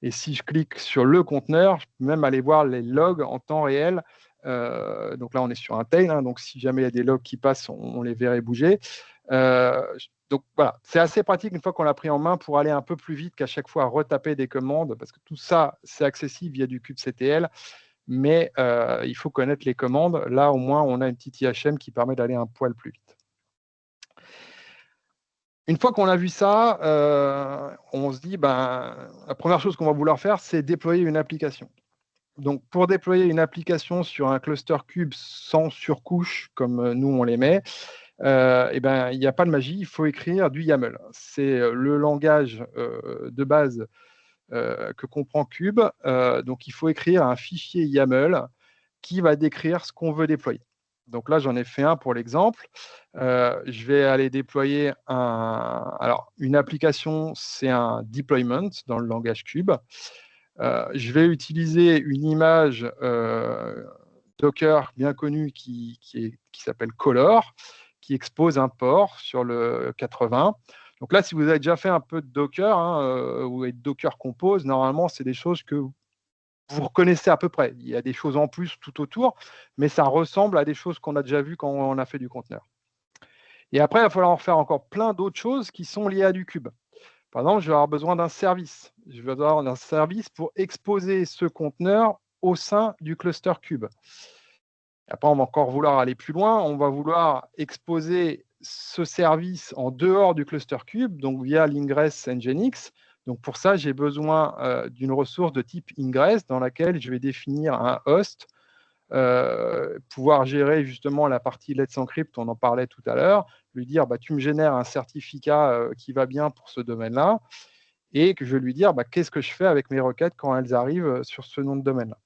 Et si je clique sur le conteneur, je peux même aller voir les logs en temps réel. Donc là, on est sur un tail, hein, donc si jamais il y a des logs qui passent, on les verrait bouger. Donc voilà, c'est assez pratique une fois qu'on l'a pris en main pour aller un peu plus vite qu'à chaque fois retaper des commandes, parce que tout ça, c'est accessible via du kubectl, mais il faut connaître les commandes. Là, au moins, on a une petite IHM qui permet d'aller un poil plus vite. Une fois qu'on a vu ça, on se dit, la première chose qu'on va vouloir faire, c'est déployer une application. Donc, pour déployer une application sur un cluster cube sans surcouche, comme nous, on les met, il n'y a pas de magie, il faut écrire du YAML. C'est le langage de base que comprend Cube. Donc, il faut écrire un fichier YAML qui va décrire ce qu'on veut déployer. Donc là, j'en ai fait un pour l'exemple. Je vais aller déployer une application, c'est un deployment dans le langage Cube. Je vais utiliser une image Docker bien connue qui s'appelle Color, qui expose un port sur le 80. Donc là, si vous avez déjà fait un peu de Docker ou de Docker Compose, normalement, c'est des choses que vous reconnaissez à peu près. Il y a des choses en plus tout autour, mais ça ressemble à des choses qu'on a déjà vues quand on a fait du conteneur. Et après, il va falloir en faire encore plein d'autres choses qui sont liées à du cube. Par exemple, je vais avoir besoin d'un service. Je vais avoir un service pour exposer ce conteneur au sein du cluster cube. Après, on va encore vouloir aller plus loin. On va vouloir exposer ce service en dehors du cluster cube, donc via l'ingress Nginx. Donc pour ça, j'ai besoin d'une ressource de type ingress dans laquelle je vais définir un host, pouvoir gérer justement la partie Let's Encrypt, on en parlait tout à l'heure, lui dire tu me génères un certificat qui va bien pour ce domaine-là, et que je vais lui dire qu'est-ce que je fais avec mes requêtes quand elles arrivent sur ce nom de domaine-là.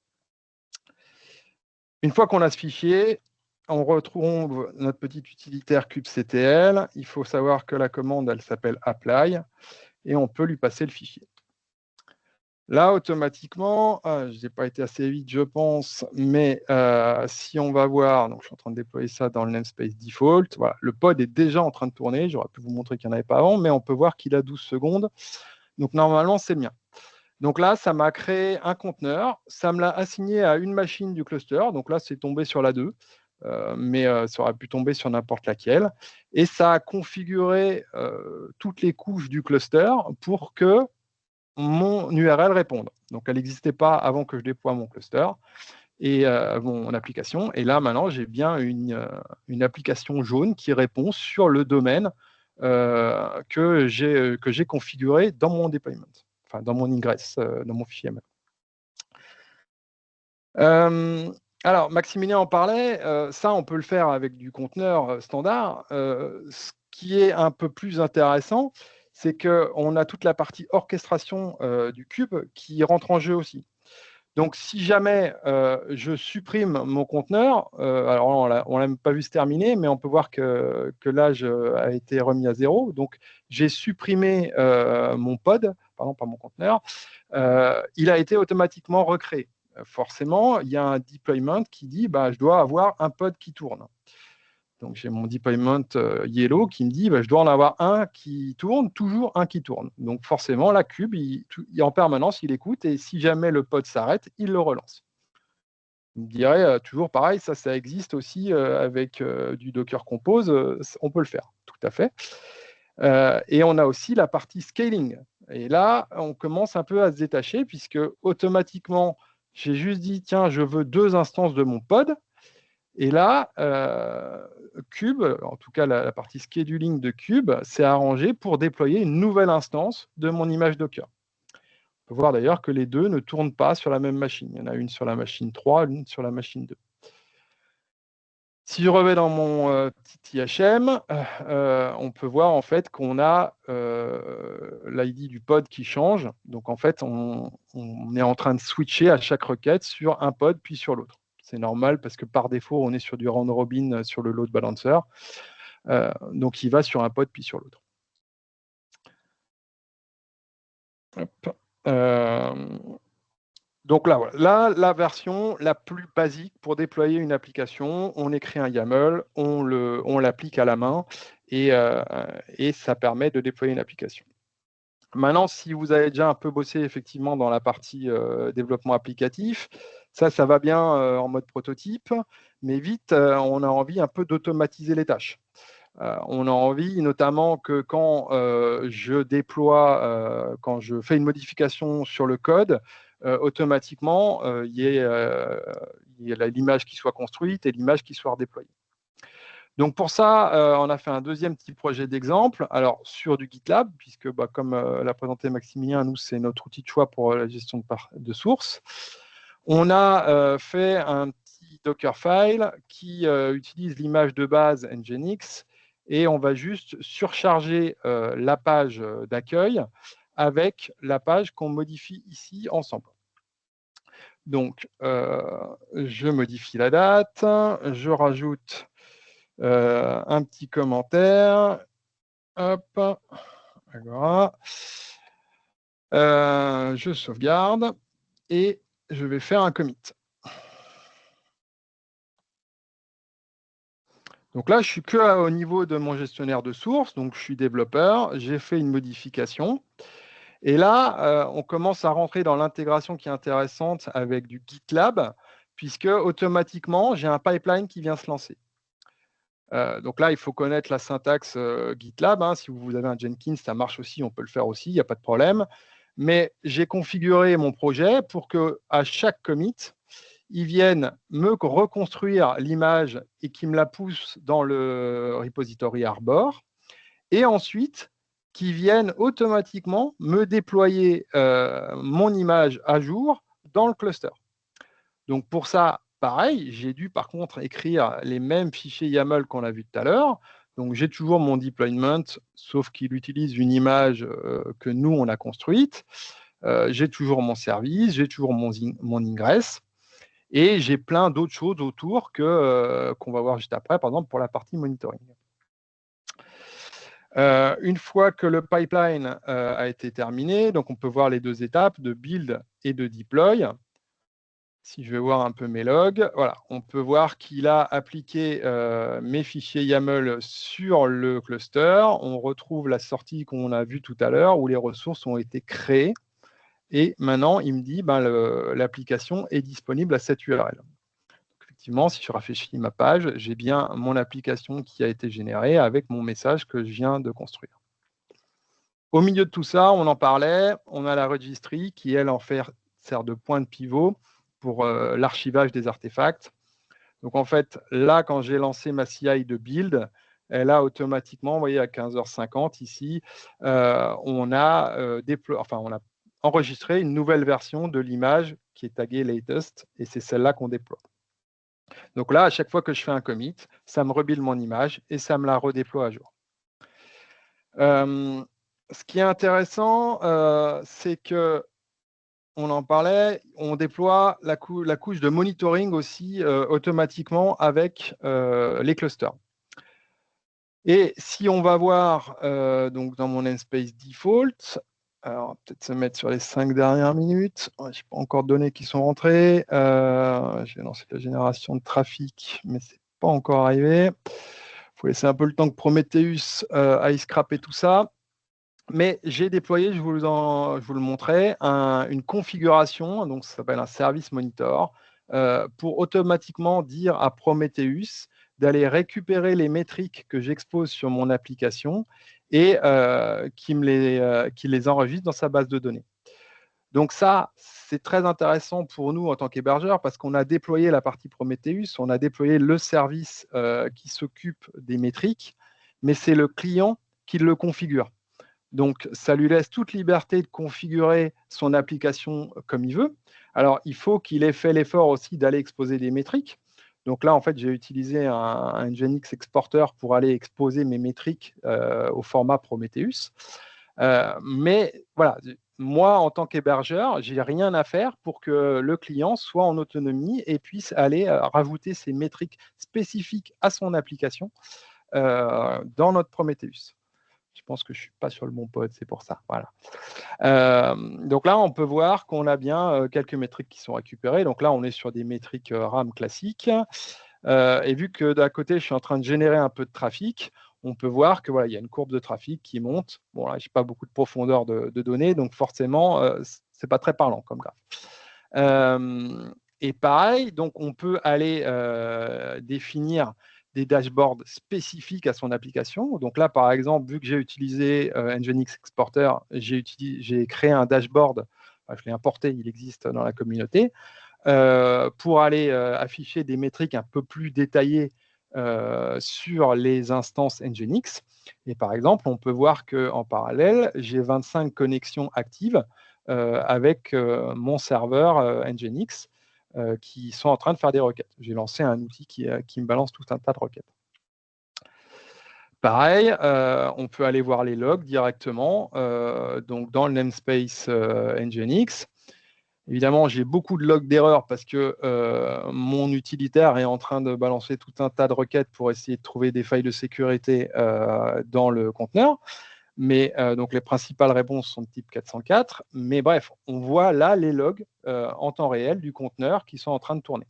Une fois qu'on a ce fichier, on retrouve notre petit utilitaire kubectl. Il faut savoir que la commande, elle s'appelle apply, et on peut lui passer le fichier. Là, automatiquement, je n'ai pas été assez vite, je pense, mais si on va voir, donc je suis en train de déployer ça dans le namespace default, voilà, le pod est déjà en train de tourner. J'aurais pu vous montrer qu'il n'y en avait pas avant, mais on peut voir qu'il a 12 secondes. Donc normalement, c'est le mien. Donc là, ça m'a créé un conteneur, ça me l'a assigné à une machine du cluster, donc là, c'est tombé sur la 2, mais ça aurait pu tomber sur n'importe laquelle, et ça a configuré toutes les couches du cluster pour que mon URL réponde. Donc, elle n'existait pas avant que je déploie mon cluster et mon application, et là, maintenant, j'ai bien une application jaune qui répond sur le domaine que j'ai configuré dans mon deployment. Enfin, dans mon ingress, dans mon fichier YAML. Alors, Maximilien en parlait, ça, on peut le faire avec du conteneur standard. Ce qui est un peu plus intéressant, c'est qu'on a toute la partie orchestration du cube qui rentre en jeu aussi. Donc, si jamais je supprime mon conteneur, alors on ne l'a même pas vu se terminer, mais on peut voir que l'âge a été remis à 0. Donc, j'ai supprimé mon pod, pardon, pas mon conteneur. Il a été automatiquement recréé. Forcément, il y a un deployment qui dit je dois avoir un pod qui tourne. Donc, j'ai mon deployment yellow qui me dit je dois en avoir un qui tourne, toujours un qui tourne. Donc, forcément, la cube, en permanence, il écoute, et si jamais le pod s'arrête, il le relance. Il me dirait toujours pareil, ça existe aussi avec du Docker Compose, on peut le faire, tout à fait. Et on a aussi la partie scaling. Et là, on commence un peu à se détacher, puisque automatiquement, j'ai juste dit, tiens, je veux 2 instances de mon pod. Et là, Cube, en tout cas la partie scheduling de Cube, s'est arrangée pour déployer une nouvelle instance de mon image Docker. On peut voir d'ailleurs que les deux ne tournent pas sur la même machine. Il y en a une sur la machine 3, une sur la machine 2. Si je reviens dans mon petit IHM, on peut voir en fait qu'on a l'ID du pod qui change. Donc en fait, on est en train de switcher à chaque requête sur un pod puis sur l'autre. C'est normal parce que par défaut, on est sur du round robin sur le load balancer. Donc il va sur un pod puis sur l'autre. Donc là, voilà. Là, la version la plus basique pour déployer une application, on écrit un YAML, on l'applique à la main et ça permet de déployer une application. Maintenant, si vous avez déjà un peu bossé effectivement dans la partie développement applicatif, ça va bien en mode prototype, mais vite, on a envie un peu d'automatiser les tâches. On a envie notamment que quand je déploie, quand je fais une modification sur le code, automatiquement, il y ait l'image qui soit construite et l'image qui soit redéployée. Donc pour ça, on a fait un deuxième petit projet d'exemple, alors sur du GitLab, puisque comme l'a présenté Maximilien, nous, c'est notre outil de choix pour la gestion de sources. On a fait un petit Dockerfile qui utilise l'image de base Nginx et on va juste surcharger la page d'accueil avec la page qu'on modifie ici ensemble. Donc, je modifie la date, je rajoute un petit commentaire. Hop, voilà. Je sauvegarde et je vais faire un commit. Donc là, je suis que au niveau de mon gestionnaire de sources, donc je suis développeur, j'ai fait une modification. Et là, on commence à rentrer dans l'intégration qui est intéressante avec du GitLab, puisque automatiquement, j'ai un pipeline qui vient se lancer. Donc là, il faut connaître la syntaxe GitLab. Hein. Si vous avez un Jenkins, ça marche aussi, on peut le faire aussi, il n'y a pas de problème. Mais j'ai configuré mon projet pour qu'à chaque commit, ils viennent me reconstruire l'image et qu'ils me la poussent dans le repository Arbor. Et ensuite, qu'ils viennent automatiquement me déployer mon image à jour dans le cluster. Donc pour ça, pareil, j'ai dû par contre écrire les mêmes fichiers YAML qu'on a vu tout à l'heure. Donc j'ai toujours mon deployment, sauf qu'il utilise une image que nous, on a construite. J'ai toujours mon service, j'ai toujours mon ingress. Et j'ai plein d'autres choses autour qu'on va voir juste après, par exemple pour la partie monitoring. Une fois que le pipeline a été terminé, donc on peut voir les deux étapes de build et de deploy. Si je vais voir un peu mes logs, voilà, on peut voir qu'il a appliqué mes fichiers YAML sur le cluster. On retrouve la sortie qu'on a vue tout à l'heure où les ressources ont été créées. Et maintenant, il me dit l'application est disponible à cette URL. Effectivement, si je rafraîchis ma page, j'ai bien mon application qui a été générée avec mon message que je viens de construire. Au milieu de tout ça, on en parlait, on a la registry qui, elle, sert de point de pivot pour l'archivage des artefacts. Donc, en fait, là, quand j'ai lancé ma CI de build, elle a automatiquement, vous voyez, à 15h50 ici, on a enregistré une nouvelle version de l'image qui est taguée latest, et c'est celle-là qu'on déploie. Donc là, à chaque fois que je fais un commit, ça me rebuild mon image et ça me la redéploie à jour. Ce qui est intéressant, c'est que, on en parlait, on déploie la couche de monitoring aussi automatiquement avec les clusters. Et si on va voir donc dans mon namespace default, alors on va peut-être se mettre sur les 5 dernières minutes. Je n'ai pas encore de données qui sont rentrées. J'ai lancé la génération de trafic, mais ce n'est pas encore arrivé. Il faut laisser un peu le temps que Prometheus aille scraper tout ça. Mais j'ai déployé, je vous le montrais, une configuration, donc ça s'appelle un service monitor, pour automatiquement dire à Prometheus d'aller récupérer les métriques que j'expose sur mon application et qui les enregistre dans sa base de données. Donc ça, c'est très intéressant pour nous en tant qu'hébergeurs parce qu'on a déployé la partie Prometheus, on a déployé le service qui s'occupe des métriques, mais c'est le client qui le configure. Donc, ça lui laisse toute liberté de configurer son application comme il veut. Alors, il faut qu'il ait fait l'effort aussi d'aller exposer des métriques. Donc là, en fait, j'ai utilisé un Nginx exporter pour aller exposer mes métriques au format Prometheus. Mais voilà, moi, en tant qu'hébergeur, j'ai rien à faire pour que le client soit en autonomie et puisse aller rajouter ses métriques spécifiques à son application dans notre Prometheus. Je pense que je ne suis pas sur le bon pod, c'est pour ça. Voilà. Donc là, on peut voir qu'on a bien quelques métriques qui sont récupérées. Donc là, on est sur des métriques RAM classiques. Et vu que d'un côté, je suis en train de générer un peu de trafic, on peut voir que voilà, il y a une courbe de trafic qui monte. Bon, là, je n'ai pas beaucoup de profondeur de données, donc forcément, ce n'est pas très parlant comme graphe. Et pareil, donc on peut aller définir des dashboards spécifiques à son application. Donc là, par exemple, vu que j'ai utilisé Nginx Exporter, j'ai créé un dashboard, je l'ai importé, il existe dans la communauté, pour aller afficher des métriques un peu plus détaillées sur les instances Nginx. Et par exemple, on peut voir qu'en parallèle, j'ai 25 connexions actives avec mon serveur Nginx qui sont en train de faire des requêtes. J'ai lancé un outil qui me balance tout un tas de requêtes. Pareil, on peut aller voir les logs directement donc dans le namespace Nginx. Évidemment, j'ai beaucoup de logs d'erreurs parce que mon utilitaire est en train de balancer tout un tas de requêtes pour essayer de trouver des failles de sécurité dans le conteneur. Mais donc les principales réponses sont de type 404. Mais bref, on voit là les logs en temps réel du conteneur qui sont en train de tourner.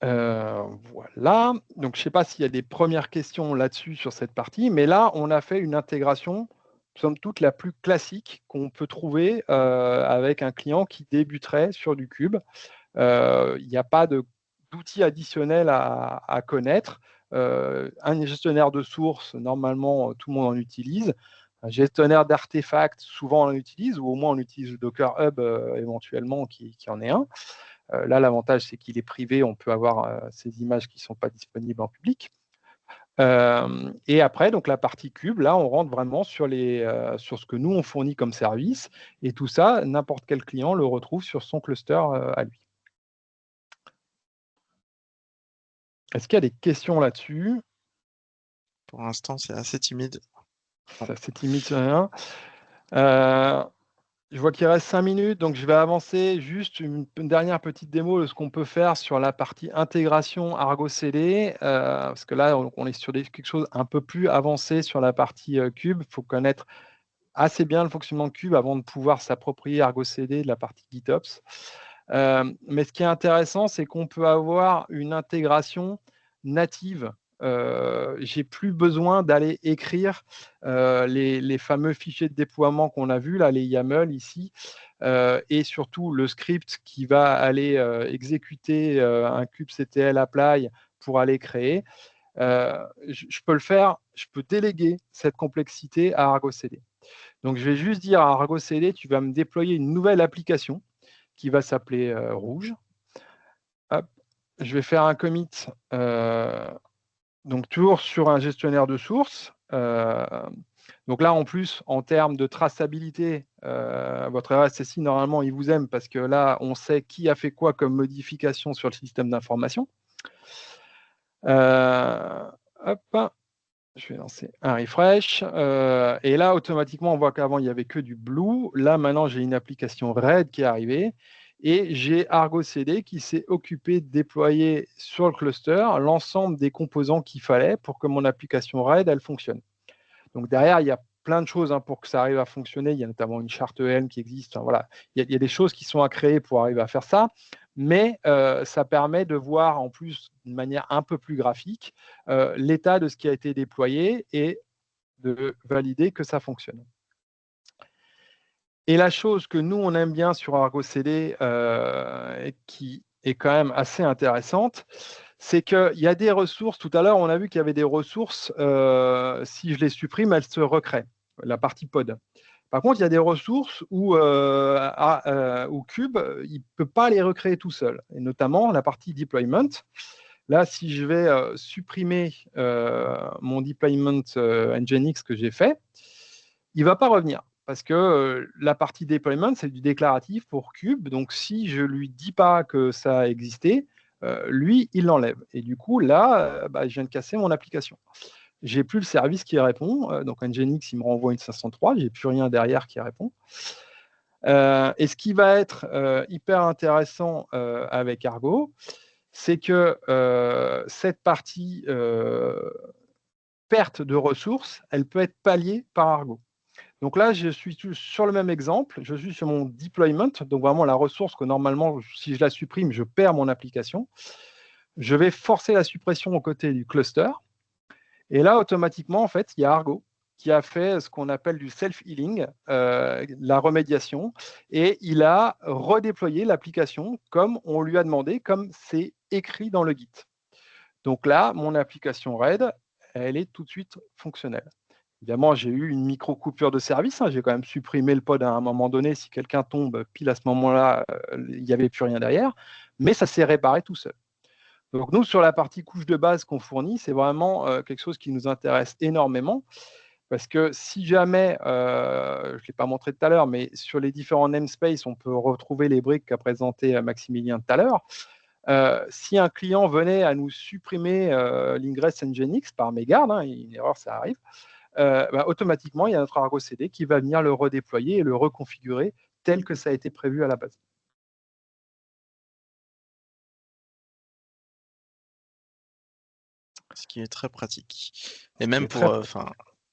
Voilà. Donc je ne sais pas s'il y a des premières questions là-dessus sur cette partie, mais là, on a fait une intégration, somme toute, la plus classique qu'on peut trouver avec un client qui débuterait sur du Cube. Il n'y a pas d'outils additionnels à connaître. Un gestionnaire de sources, normalement, tout le monde en utilise. Un gestionnaire d'artefacts, souvent on en utilise, ou au moins on utilise le Docker Hub éventuellement qui en est un. Là, l'avantage, c'est qu'il est privé, on peut avoir ces images qui ne sont pas disponibles en public. Et après, donc la partie cube, là, on rentre vraiment sur ce que nous, on fournit comme service. Et tout ça, n'importe quel client le retrouve sur son cluster à lui. Est-ce qu'il y a des questions là-dessus? Pour l'instant, c'est assez timide. C'est assez timide, c'est rien. Je vois qu'il reste 5 minutes, donc je vais avancer juste une dernière petite démo de ce qu'on peut faire sur la partie intégration Argo CD, parce que là, on est sur quelque chose un peu plus avancé sur la partie Cube. Il faut connaître assez bien le fonctionnement de Cube avant de pouvoir s'approprier Argo CD de la partie GitOps. Mais ce qui est intéressant, c'est qu'on peut avoir une intégration native. J'ai plus besoin d'aller écrire les fameux fichiers de déploiement qu'on a vus, là, les YAML ici, et surtout le script qui va aller exécuter un kubectl apply pour aller créer. Je peux le faire, je peux déléguer cette complexité à Argo CD. Donc, je vais juste dire à Argo CD, tu vas me déployer une nouvelle application qui va s'appeler Rouge. Hop. Je vais faire un commit, donc toujours sur un gestionnaire de sources. Donc là, en plus, en termes de traçabilité, votre RSSI, normalement, il vous aime parce que là, on sait qui a fait quoi comme modification sur le système d'information. Hop. Je vais lancer un refresh. Et là, automatiquement, on voit qu'avant, il n'y avait que du Blue. Là, maintenant, j'ai une application Red qui est arrivée. Et j'ai Argo CD qui s'est occupé de déployer sur le cluster l'ensemble des composants qu'il fallait pour que mon application Red, elle fonctionne. Donc derrière, il y a plein de choses pour que ça arrive à fonctionner. Il y a notamment une charte Helm qui existe. Enfin, voilà. Il y a des choses qui sont à créer pour arriver à faire ça. Mais ça permet de voir en plus d'une manière un peu plus graphique l'état de ce qui a été déployé et de valider que ça fonctionne. Et la chose que nous, on aime bien sur Argo CD, qui est quand même assez intéressante, c'est qu'il y a des ressources. Tout à l'heure, on a vu qu'il y avait des ressources, si je les supprime, elles se recréent, la partie pod. Par contre, il y a des ressources où Cube, il ne peut pas les recréer tout seul, et notamment la partie deployment. Là, si je vais supprimer mon deployment Nginx que j'ai fait, il ne va pas revenir. Parce que la partie deployment, c'est du déclaratif pour Cube. Donc, si je ne lui dis pas que ça a existé, lui, il l'enlève. Et du coup, là, je viens de casser mon application. J'ai plus le service qui répond. Donc, Nginx, il me renvoie une 503. J'ai plus rien derrière qui répond. Et ce qui va être hyper intéressant avec Argo, c'est que cette partie perte de ressources, elle peut être palliée par Argo. Donc là, je suis sur le même exemple, je suis sur mon deployment, donc vraiment la ressource que normalement, si je la supprime, je perds mon application. Je vais forcer la suppression aux côtés du cluster. Et là, automatiquement, en fait, il y a Argo qui a fait ce qu'on appelle du self-healing, la remédiation, et il a redéployé l'application comme on lui a demandé, comme c'est écrit dans le Git. Donc là, mon application RAID, elle est tout de suite fonctionnelle. Évidemment, j'ai eu une micro-coupure de service. J'ai quand même supprimé le pod à un moment donné. Si quelqu'un tombe, pile à ce moment-là, il n'y avait plus rien derrière. Mais ça s'est réparé tout seul. Donc nous, sur la partie couche de base qu'on fournit, c'est vraiment quelque chose qui nous intéresse énormément. Parce que si jamais, je ne l'ai pas montré tout à l'heure, mais sur les différents namespaces, on peut retrouver les briques qu'a présenté Maximilien tout à l'heure. Si un client venait à nous supprimer l'ingress Nginx par mégarde, une erreur, ça arrive, automatiquement, il y a notre Argo CD qui va venir le redéployer et le reconfigurer tel que ça a été prévu à la base. Ce qui est très pratique. Et même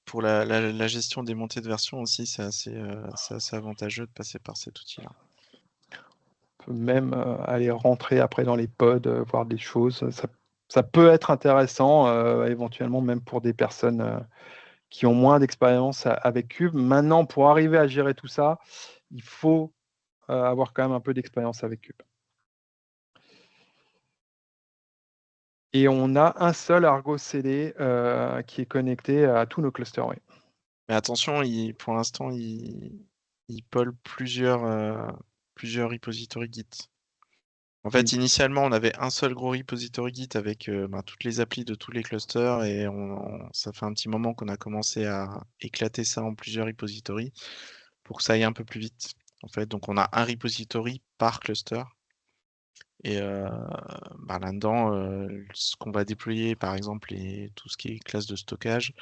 pour la gestion des montées de version aussi, c'est assez avantageux de passer par cet outil-là. On peut même aller rentrer après dans les pods, voir des choses. Ça peut être intéressant, éventuellement même pour des personnes qui ont moins d'expérience avec Cube. Maintenant, pour arriver à gérer tout ça, il faut avoir quand même un peu d'expérience avec Cube. Et on a un seul Argo CD qui est connecté à tous nos clusters. Oui. Mais attention, pour l'instant, il poll plusieurs repositories Git. En fait, initialement, on avait un seul gros repository Git avec toutes les applis de tous les clusters et ça fait un petit moment qu'on a commencé à éclater ça en plusieurs repositories pour que ça aille un peu plus vite. En fait, donc on a un repository par cluster. Et là-dedans, ce qu'on va déployer, par exemple, tout ce qui est classe de stockage,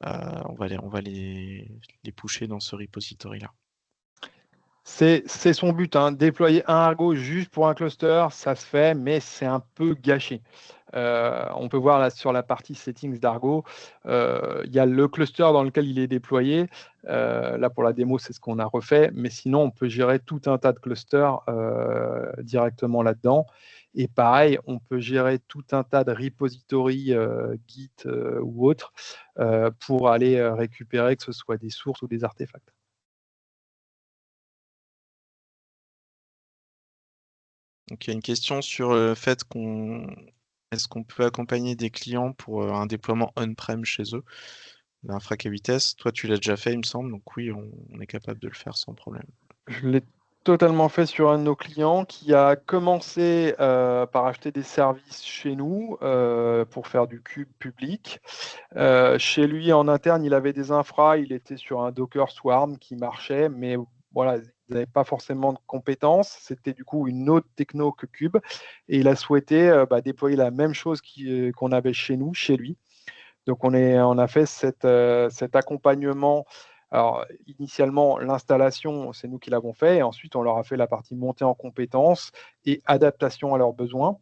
on va les pusher dans ce repository-là. C'est son but. Déployer un Argo juste pour un cluster, ça se fait, mais c'est un peu gâché. On peut voir là sur la partie settings d'Argo, il y a le cluster dans lequel il est déployé. Là, pour la démo, c'est ce qu'on a refait. Mais sinon, on peut gérer tout un tas de clusters directement là-dedans. Et pareil, on peut gérer tout un tas de repositories Git ou autres pour aller récupérer que ce soit des sources ou des artefacts. Donc, il y a une question sur le fait est-ce qu'on peut accompagner des clients pour un déploiement on-prem chez eux, l'infra K8s. Toi, tu l'as déjà fait, il me semble, donc oui, on est capable de le faire sans problème. Je l'ai totalement fait sur un de nos clients qui a commencé par acheter des services chez nous pour faire du cube public. Chez lui, en interne, il avait des infras, il était sur un Docker Swarm qui marchait, mais voilà, il n'avait pas forcément de compétences. C'était du coup une autre techno que Cube. Et il a souhaité déployer la même chose qu'on avait chez nous, chez lui. Donc on a fait cet accompagnement. Alors initialement, l'installation, c'est nous qui l'avons fait, et ensuite on leur a fait la partie montée en compétences et adaptation à leurs besoins.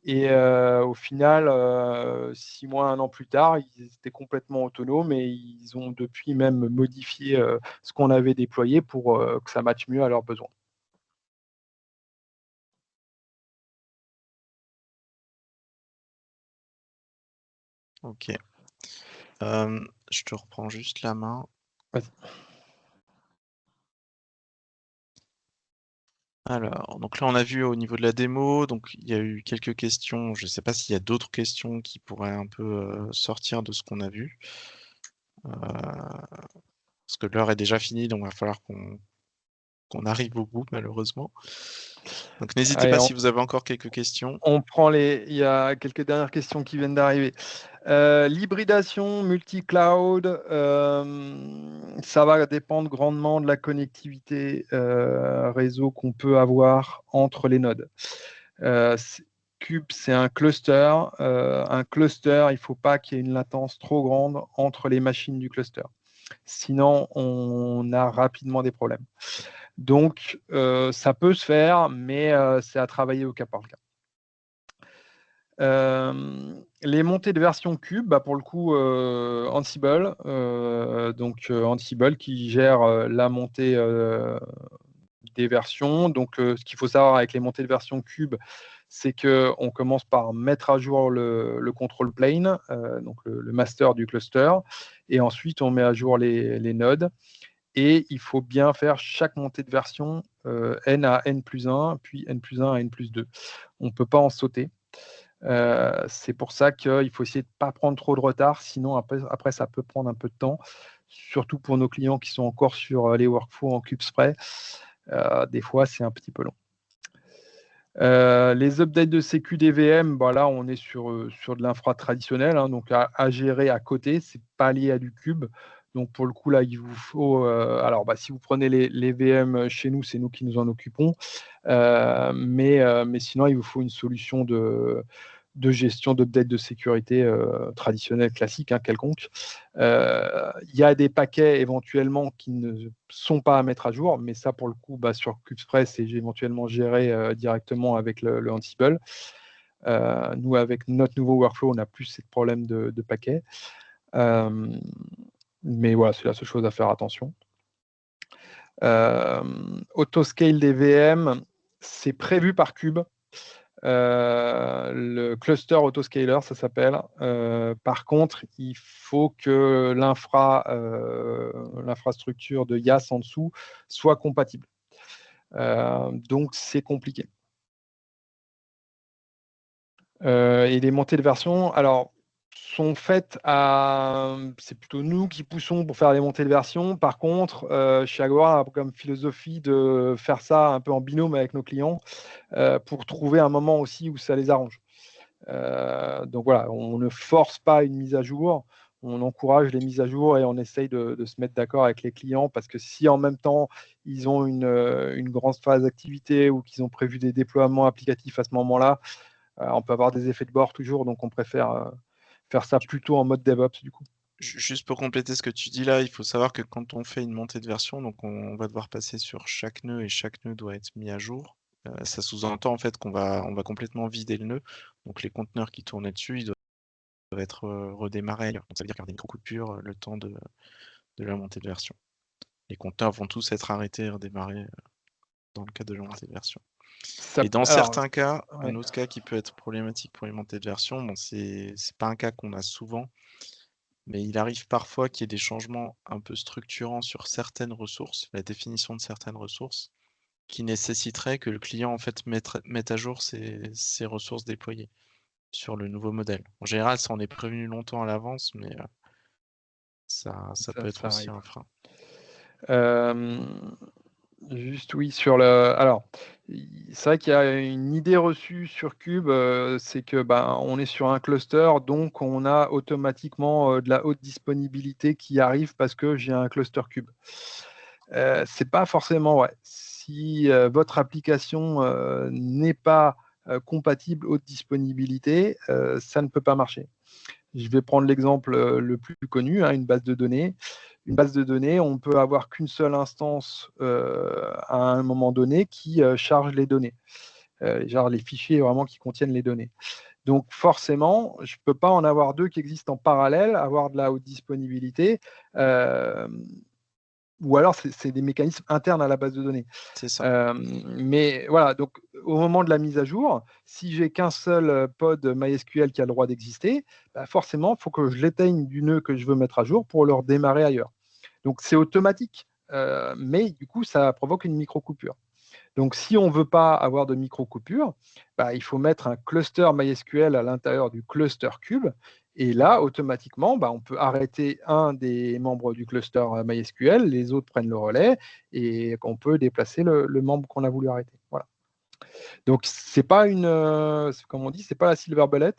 Et au final, 6 mois, 1 an plus tard, ils étaient complètement autonomes et ils ont depuis même modifié ce qu'on avait déployé pour que ça matche mieux à leurs besoins. Ok. Je te reprends juste la main. Vas-y. Alors, donc là, on a vu au niveau de la démo, donc il y a eu quelques questions. Je ne sais pas s'il y a d'autres questions qui pourraient un peu sortir de ce qu'on a vu. parce que l'heure est déjà finie, donc il va falloir qu'on arrive au bout, malheureusement. Donc n'hésitez Allez, pas si vous avez encore quelques questions. on prend il y a quelques dernières questions qui viennent d'arriver. L'hybridation multi-cloud, ça va dépendre grandement de la connectivité réseau qu'on peut avoir entre les nodes. Cube, c'est un cluster. Un cluster, il ne faut pas qu'il y ait une latence trop grande entre les machines du cluster. Sinon, on a rapidement des problèmes. Donc, ça peut se faire, mais c'est à travailler au cas par cas. Les montées de version cube, bah pour le coup, Ansible, Ansible qui gère la montée des versions. Donc, ce qu'il faut savoir avec les montées de version cube, c'est qu'on commence par mettre à jour le control plane, donc le master du cluster, et ensuite on met à jour les nodes. Et il faut bien faire chaque montée de version n à n+1, puis n+1 à n+2. On ne peut pas en sauter. C'est pour ça qu'il faut essayer de ne pas prendre trop de retard, sinon après ça peut prendre un peu de temps, surtout pour nos clients qui sont encore sur les workflows en CubeSpray. Des fois, c'est un petit peu long. Les updates de sécu des VM, bah là, on est sur de l'infra traditionnel, hein, donc à gérer à côté, c'est pas lié à du cube. Donc pour le coup, là, il vous faut. Alors, si vous prenez les VM chez nous, c'est nous qui nous en occupons. Mais sinon, il vous faut une solution de gestion d'update de sécurité traditionnelle, classique, hein, quelconque. Il y a des paquets éventuellement qui ne sont pas à mettre à jour, mais ça, pour le coup, sur CubeSpray, c'est éventuellement géré directement avec le Ansible. Nous, avec notre nouveau workflow, on n'a plus ces problèmes de paquets. Mais voilà, c'est la seule chose à faire attention. Autoscale des VM, c'est prévu par Cube. Le cluster autoscaler, ça s'appelle. Par contre, il faut que l'infrastructure de IaaS en dessous soit compatible. Donc, c'est compliqué. Et les montées de version, alors, sont faites c'est plutôt nous qui poussons pour faire les montées de version. Par contre, chez Agora, on a comme philosophie de faire ça un peu en binôme avec nos clients pour trouver un moment aussi où ça les arrange. Donc voilà, on ne force pas une mise à jour, on encourage les mises à jour et on essaye de se mettre d'accord avec les clients parce que si en même temps ils ont une grande phase d'activité ou qu'ils ont prévu des déploiements applicatifs à ce moment-là, on peut avoir des effets de bord toujours, donc on préfère faire ça plutôt en mode DevOps du coup. Juste pour compléter ce que tu dis là, il faut savoir que quand on fait une montée de version, donc on va devoir passer sur chaque nœud et chaque nœud doit être mis à jour. Ça sous-entend en fait qu'on va complètement vider le nœud. Donc les conteneurs qui tournaient dessus, ils doivent être redémarrés. Donc ça veut dire qu'il y a des micro-coupures le temps de la montée de version. Les conteneurs vont tous être arrêtés et redémarrés dans le cas de la montée de version. Et dans certains cas, un autre cas qui peut être problématique pour les montées de version, bon, c'est pas un cas qu'on a souvent, mais il arrive parfois qu'il y ait des changements un peu structurants sur certaines ressources, la définition de certaines ressources, qui nécessiteraient que le client en fait mette à jour ses ressources déployées sur le nouveau modèle. En général, ça en est prévenu longtemps à l'avance, mais ça peut être aussi un frein. Juste oui, alors, c'est vrai qu'il y a une idée reçue sur Cube, c'est que on est sur un cluster, donc on a automatiquement de la haute disponibilité qui arrive parce que j'ai un cluster Cube. C'est pas forcément vrai. Si votre application n'est pas compatible haute disponibilité, ça ne peut pas marcher. Je vais prendre l'exemple le plus connu, une base de données. Une base de données, on ne peut avoir qu'une seule instance à un moment donné qui charge les données, genre les fichiers vraiment qui contiennent les données. Donc forcément, je ne peux pas en avoir deux qui existent en parallèle, avoir de la haute disponibilité, ou alors c'est des mécanismes internes à la base de données. C'est ça. Mais voilà, donc au moment de la mise à jour, si j'ai qu'un seul pod MySQL qui a le droit d'exister, forcément, il faut que je l'éteigne du nœud que je veux mettre à jour pour le redémarrer ailleurs. Donc c'est automatique, mais du coup, ça provoque une micro-coupure. Donc, si on ne veut pas avoir de micro-coupures, bah, il faut mettre un cluster MySQL à l'intérieur du cluster Cube. Et là, automatiquement, bah, on peut arrêter un des membres du cluster MySQL, les autres prennent le relais et on peut déplacer le membre qu'on a voulu arrêter. Voilà. Donc, c'est pas comme on dit, c'est pas la silver bullet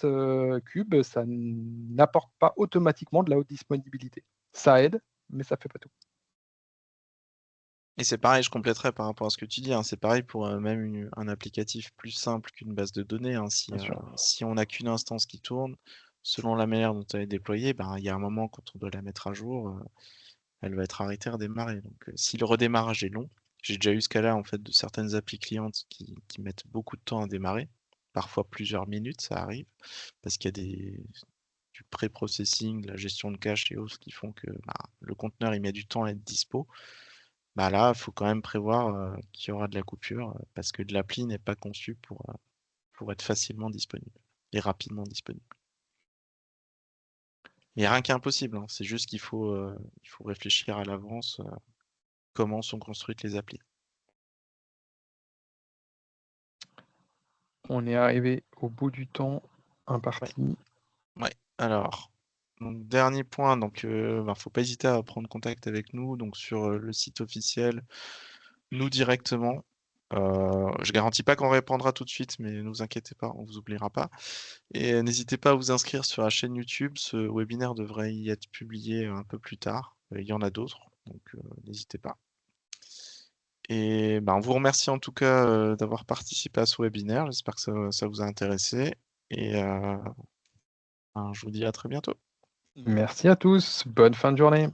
Cube, ça n'apporte pas automatiquement de la haute disponibilité. Ça aide, mais ça fait pas tout. Et c'est pareil, je compléterais par rapport à ce que tu dis, hein, c'est pareil pour même un applicatif plus simple qu'une base de données, hein. Bien sûr. Si on n'a qu'une instance qui tourne, selon la manière dont elle est déployée, ben, il y a un moment quand on doit la mettre à jour, elle va être arrêtée, redémarrer. Donc si le redémarrage est long, j'ai déjà eu ce cas-là en fait de certaines applis clientes qui mettent beaucoup de temps à démarrer, parfois plusieurs minutes, ça arrive, parce qu'il y a du pré-processing, de la gestion de cache et autres qui font que bah, le conteneur il met du temps à être dispo. Bah là, il faut quand même prévoir qu'il y aura de la coupure parce que l'appli n'est pas conçue pour être facilement disponible et rapidement disponible. Il n'y a rien qui est impossible, hein, c'est juste il faut réfléchir à l'avance comment sont construites les applis. On est arrivé au bout du temps Ouais. imparti. Ouais. Alors, donc, dernier point, donc faut pas hésiter à prendre contact avec nous, donc sur le site officiel, nous directement. Je garantis pas qu'on répondra tout de suite, mais ne vous inquiétez pas, on vous oubliera pas. Et n'hésitez pas à vous inscrire sur la chaîne YouTube. Ce webinaire devrait y être publié un peu plus tard. Il y en a d'autres, donc n'hésitez pas. Et ben, on vous remercie en tout cas d'avoir participé à ce webinaire. J'espère que ça vous a intéressé. Et ben, je vous dis à très bientôt. Merci à tous. Bonne fin de journée.